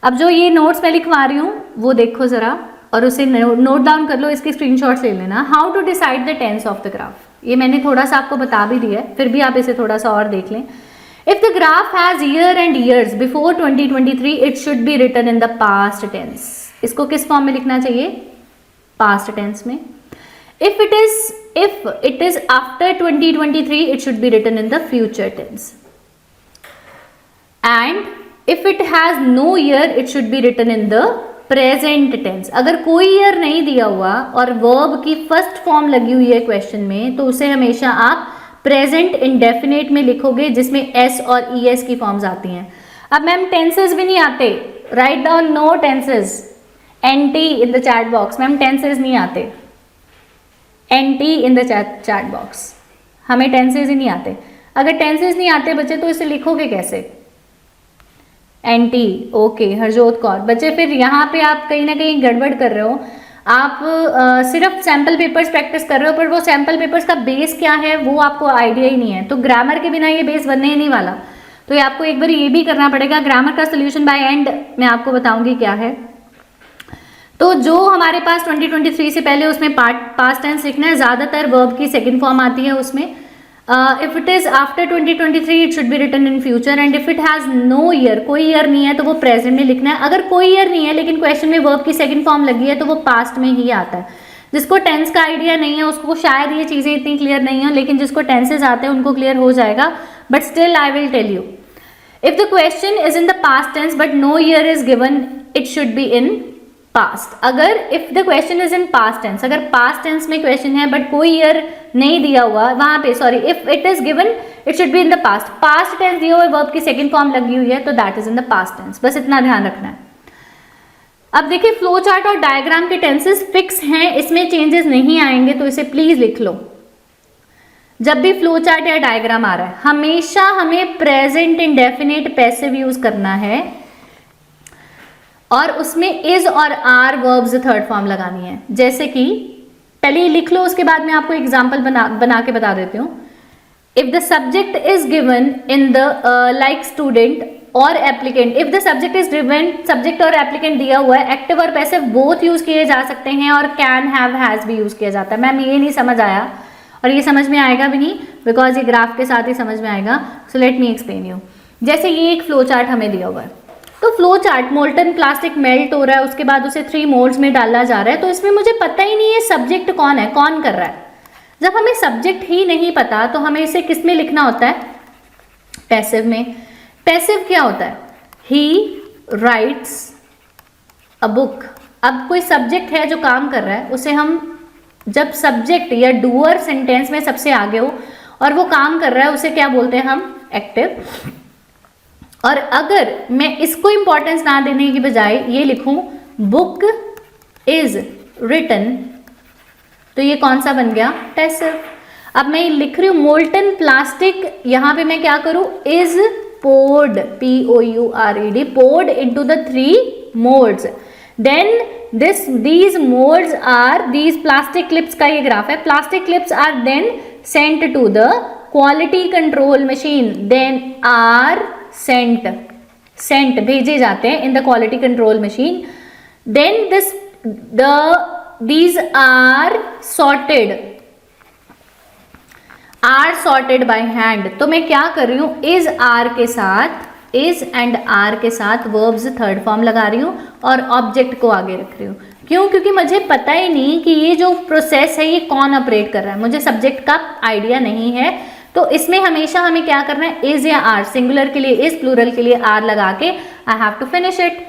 अब जो ये नोट्स मैं लिखवा रही हूँ वो देखो जरा और उसे नोट डाउन कर लो, इसके स्क्रीनशॉट्स ले लेना। How to decide the tense of the graph, ये मैंने थोड़ा सा आपको बता भी दिया है, फिर भी आप इसे थोड़ा सा और देख लें। If the graph has year and years before 2023 it should be written in the past tense. इसको किस फॉर्म में लिखना चाहिए? पास्ट टेंस में। If it is after 2023 it should be written in the future tense, and if it has no year it should be written in the present tense। अगर कोई year नहीं दिया हुआ और वर्ब की फर्स्ट फॉर्म लगी हुई है क्वेश्चन में तो उसे हमेशा आप प्रेजेंट इंडेफिनेट में लिखोगे, जिसमें एस और ईएस की फॉर्म्स आती हैं। अब मैम टेंसेस भी नहीं आते, write down no tenses, NT in the chat box. Ma'am tenses नहीं आते, NT in the chat box. हमें टेंसेस ही नहीं आते। अगर टेंसेस नहीं आते बच्चे तो इसे लिखोगे कैसे? NT, okay Harjot Kaur. बच्चे फिर यहाँ पे आप कहीं ना कहीं गड़बड़ कर रहे हो। आप सिर्फ सैम्पल पेपर्स प्रैक्टिस कर रहे हो, पर वो सैम्पल पेपर्स का बेस क्या है वो आपको आइडिया ही नहीं है। तो ग्रामर के बिना ये बेस बनने ही नहीं वाला, तो ये आपको एक बार ये भी करना पड़ेगा। ग्रामर का सोल्यूशन बाय एंड मैं आपको बताऊंगी क्या है। तो जो हमारे पास 2023 से पहले उसमें पास्ट टेंस लिखना है, ज़्यादातर वर्ब की सेकंड फॉर्म आती है उसमें। If it is after 2023 it should be written in future, and if it has no year, कोई ईयर नहीं है तो वो प्रेजेंट में लिखना है। अगर कोई ईयर नहीं है लेकिन क्वेश्चन में वर्ब की सेकंड फॉर्म लगी है तो वो पास्ट में ही आता है। जिसको टेंस का आइडिया नहीं है उसको शायद ये चीज़ें इतनी क्लियर नहीं है, लेकिन जिसको टेंसेज आते हैं उनको क्लियर हो जाएगा। But still I will tell you, if the question is in the past tense but no year is given it should be in past. अगर if the question is in past tense, अगर past tense में question है but कोई year नहीं दिया हुआ वहां पे, sorry, if it is given it should be in the past. Past tense दिया हुआ वर्ब की सेकंड फॉर्म लगी हुई है तो that is in the past tense, बस इतना ध्यान रखना है। अब देखिए फ्लो चार्ट और डायग्राम के टेंसेस फिक्स हैं, इसमें चेंजेस नहीं आएंगे, तो इसे प्लीज लिख लो। जब भी फ्लो चार्ट या डायग्राम आ रहा है हमेशा हमें प्रेजेंट इंडेफिनिट पैसिव यूज करना है और उसमें इज और आर वर्ब्स थर्ड फॉर्म लगानी है। जैसे कि पहले लिख लो, उसके बाद मैं आपको एग्जांपल बना के बता देती हूँ। If the subject is given in the like student or applicant, if the subject is given, subject or applicant दिया हुआ है, एक्टिव और पैसिव बोथ यूज किए जा सकते हैं और कैन हैव हैज भी यूज किया जाता है। मैम ये नहीं समझ आया और ये समझ में आएगा भी नहीं बिकॉज ये ग्राफ के साथ ही समझ में आएगा। सो लेट मी एक्सप्लेन यू। जैसे ये एक फ्लो चार्ट हमें दिया हुआ है, तो flow chart, molten plastic melt हो रहा है, उसके बाद उसे 3 मोल्ड्स में डाला जा रहा है, तो इसमें मुझे पता ही नहीं है सब्जेक्ट कौन है, कौन कर रहा है। जब हमें सब्जेक्ट ही नहीं पता तो हमें इसे किस में लिखना होता है? पैसिव में। पैसिव क्या होता है? ही राइट्स अ बुक। अब कोई सब्जेक्ट है जो काम कर रहा है, उसे हम जब सब्जेक्ट या डूअर सेंटेंस में सबसे आगे हो और वो काम कर रहा है, उसे क्या बोलते हैं हम? एक्टिव। और अगर मैं इसको इंपॉर्टेंस ना देने की बजाय ये लिखूं बुक इज रिटन, तो ये कौन सा बन गया? पैसिव। अब मैं लिख रही हूं मोल्टन प्लास्टिक, यहां पे मैं क्या करूं? Is poured, poured, poured into the 3 molds. Then these molds are, these plastic clips का ये ग्राफ है, plastic clips are then sent to the quality control machine, then are sent भेजे जाते हैं in the quality control machine. Then these are sorted by hand. तो मैं क्या कर रही हूँ? इज आर के साथ, इज एंड आर के साथ वर्ब्स थर्ड फॉर्म लगा रही हूँ और ऑब्जेक्ट को आगे रख रही हूँ। क्यों? क्योंकि मुझे पता ही नहीं कि ये जो प्रोसेस है ये कौन ऑपरेट कर रहा है, मुझे सब्जेक्ट का आइडिया नहीं है। तो इसमें हमेशा हमें क्या करना है? इज या आर, सिंगुलर के लिए इज, प्लूरल के लिए आर लगा के I have to finish it.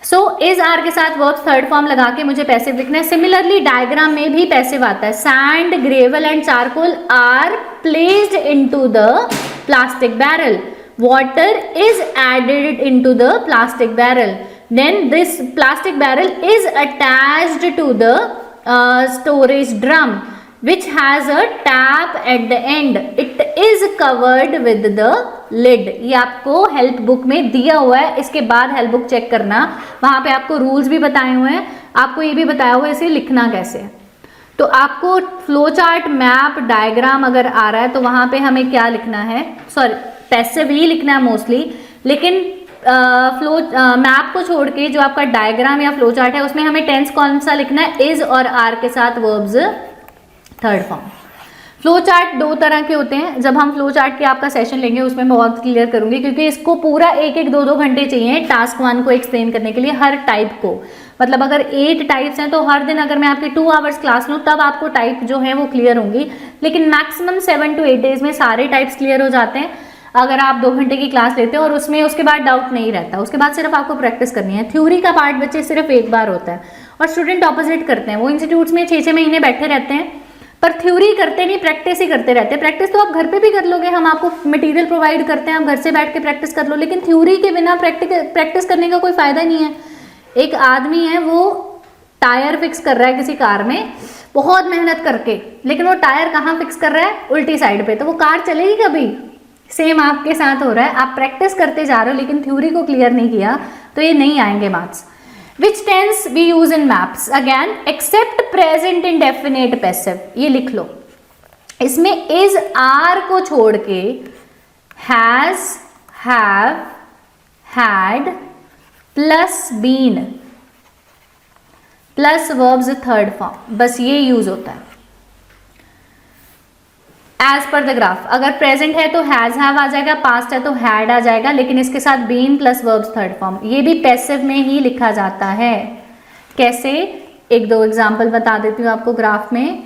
So is are के साथ वर्ब थर्ड फॉर्म लगा के मुझे पैसिव लिखना है। सिमिलरली डायग्राम में भी पैसिव आता है। Sand, gravel and charcoal are placed into the plastic barrel, water is added into the plastic barrel, then this plastic barrel is attached to the storage drum which has a tap at the end. It is covered with the lid. ये आपको help book में दिया हुआ है, इसके बाद help book check करना, वहाँ पे आपको रूल्स भी बताए हुए हैं, आपको ये भी बताया हुआ है इसे लिखना कैसे है। तो आपको फ्लो चार्ट, मैप, डायग्राम अगर आ रहा है तो वहाँ पे हमें क्या लिखना है? सॉरी, पैसिव ही लिखना है मोस्टली, लेकिन मैप को छोड़ के जो आपका डायग्राम या फ्लो चार्ट है उसमें हमें टेंस कौन सा लिखना है? इज और आर के साथ verbs third form. Flow chart 2 तरह के होते हैं। जब हम फ्लो चार्ट के आपका सेशन लेंगे उसमें मैं बहुत क्लियर करूंगी, क्योंकि इसको पूरा 1-2 घंटे चाहिए टास्क 1 को एक्सप्लेन करने के लिए, हर टाइप को। मतलब अगर 8 टाइप्स हैं तो हर दिन अगर मैं आपकी 2 आवर्स क्लास लूँ तब आपको टाइप जो है वो क्लियर होंगी, लेकिन मैक्सिमम 7 to 8 डेज में सारे टाइप्स क्लियर हो जाते हैं अगर आप 2 घंटे की क्लास लेते हो, और उसमें उसके बाद डाउट नहीं रहता। उसके बाद सिर्फ आपको प्रैक्टिस करनी है। थ्योरी का पार्ट बच्चे सिर्फ एक बार होता है, और स्टूडेंट ऑपोजिट करते हैं, वो इंस्टीट्यूट्स में 6-6 महीने बैठे रहते हैं पर थ्योरी करते नहीं, प्रैक्टिस ही करते रहते हैं। प्रैक्टिस तो आप घर पे भी कर लोगे, हम आपको मटेरियल प्रोवाइड करते हैं, आप घर से बैठ के प्रैक्टिस कर लो, लेकिन थ्योरी के बिना प्रैक्टिस करने का कोई फायदा नहीं है। एक आदमी है वो टायर फिक्स कर रहा है किसी कार में बहुत मेहनत करके, लेकिन वो टायर कहाँ फिक्स कर रहा है? उल्टी साइड पे, तो वो कार चलेगी कभी? सेम आपके साथ हो रहा है, आप प्रैक्टिस करते जा रहे हो लेकिन थ्योरी को क्लियर नहीं किया तो ये नहीं आएंगे marks. Which tense we use in maps? Again, except present indefinite passive. ये लिख लो। इसमें is, are को छोड़ के has, have, had plus been plus verbs third form, बस ये यूज होता है। एज पर द ग्राफ, अगर प्रेजेंट है तो हैज हैव आ जाएगा, पास्ट है तो हैड आ जाएगा, लेकिन इसके साथ been plus verbs third form. ये भी पैसिव में ही लिखा जाता है। कैसे? 1-2 एग्जाम्पल बता देती हूँ आपको ग्राफ में।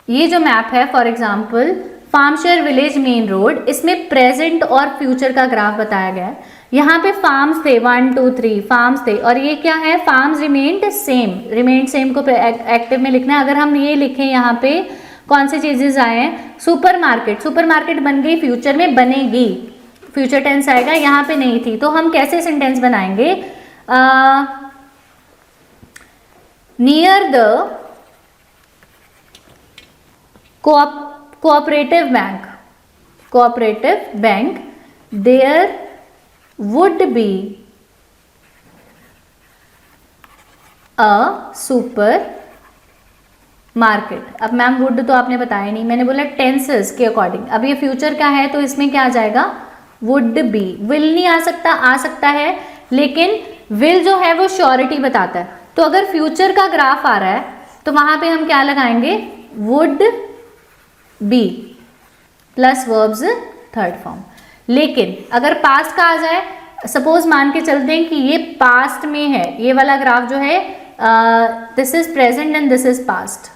ये जो मैप है for example Farmshire village main road, इसमें प्रेजेंट और फ्यूचर का ग्राफ बताया गया है। यहाँ पे फार्म्स थे 1 2 3 फार्म्स थे, और ये क्या है? फार्म्स रिमेन्ड सेम को एक्टिव में लिखना है। अगर हम ये लिखें यहाँ पे कौन से चीजेस आए हैं? सुपरमार्केट बन गई, फ्यूचर में बनेगी, फ्यूचर टेंस आएगा, यहाँ पे नहीं थी, तो हम कैसे सेंटेंस बनाएंगे? Near the cooperative bank there would be a super market. अब मैम वुड तो आपने बताया नहीं, मैंने बोला टेंसेस के अकॉर्डिंग। अब ये फ्यूचर का है तो इसमें क्या आ जाएगा? Would be. विल नहीं आ सकता है, लेकिन विल जो है वो श्योरिटी बताता है। तो अगर फ्यूचर का ग्राफ आ रहा है तो वहां पे हम क्या लगाएंगे? Would be plus verbs third form. लेकिन अगर पास्ट का आ जाए, सपोज मान के चलते हैं कि ये पास्ट में है, ये वाला ग्राफ जो है this is present and this is past.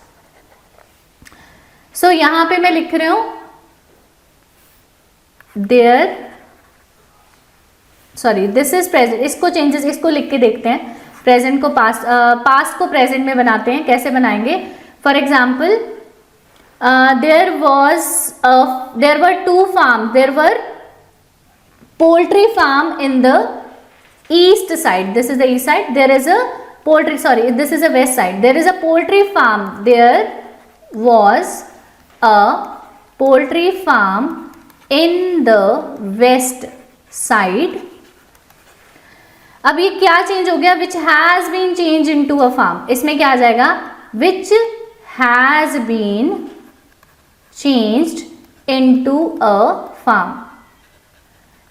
So यहां पे मैं लिख रही हूं दिस इज प्रेजेंट। इसको चेंजेस, इसको लिख के देखते हैं। प्रेजेंट को पास्ट को प्रेजेंट में बनाते हैं। कैसे बनाएंगे? For example there were 2 farms. There were poultry farm in the east side. This is the east side. There is a poultry, sorry, this is a west side. There is a poultry farm. There was a poultry farm in the west side. अब ये क्या change हो गया? Which has been change into a farm. इसमें क्या आ जाएगा? Which has been changed into a farm.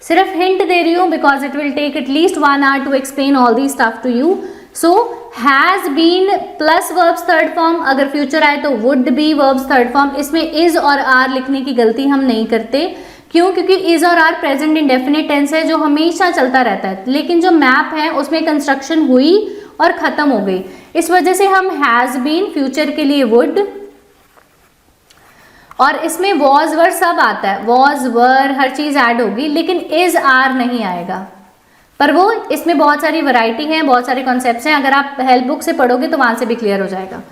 सिर्फ हिंट दे रही हूं because it will take at least 1 hour to explain all the stuff to you. So has been plus verbs third form, अगर future आए तो would be verbs third form. इसमें is और are लिखने की गलती हम नहीं करते. क्यों? क्योंकि इज और आर प्रेजेंट इंडेफिनिट टेंस है जो हमेशा चलता रहता है. लेकिन जो मैप है उसमें कंस्ट्रक्शन हुई और खत्म हो गई. इस वजह से हम हैज बीन फ्यूचर के लिए वुड, और इसमें वॉज वर सब आता है. वॉज वर हर चीज ऐड होगी, लेकिन इज आर नहीं आएगा. पर वो इसमें बहुत सारी वैरायटी है, बहुत सारे कॉन्सेप्ट्स हैं. अगर आप हेल्प बुक से पढ़ोगे तो वहां से भी क्लियर हो जाएगा.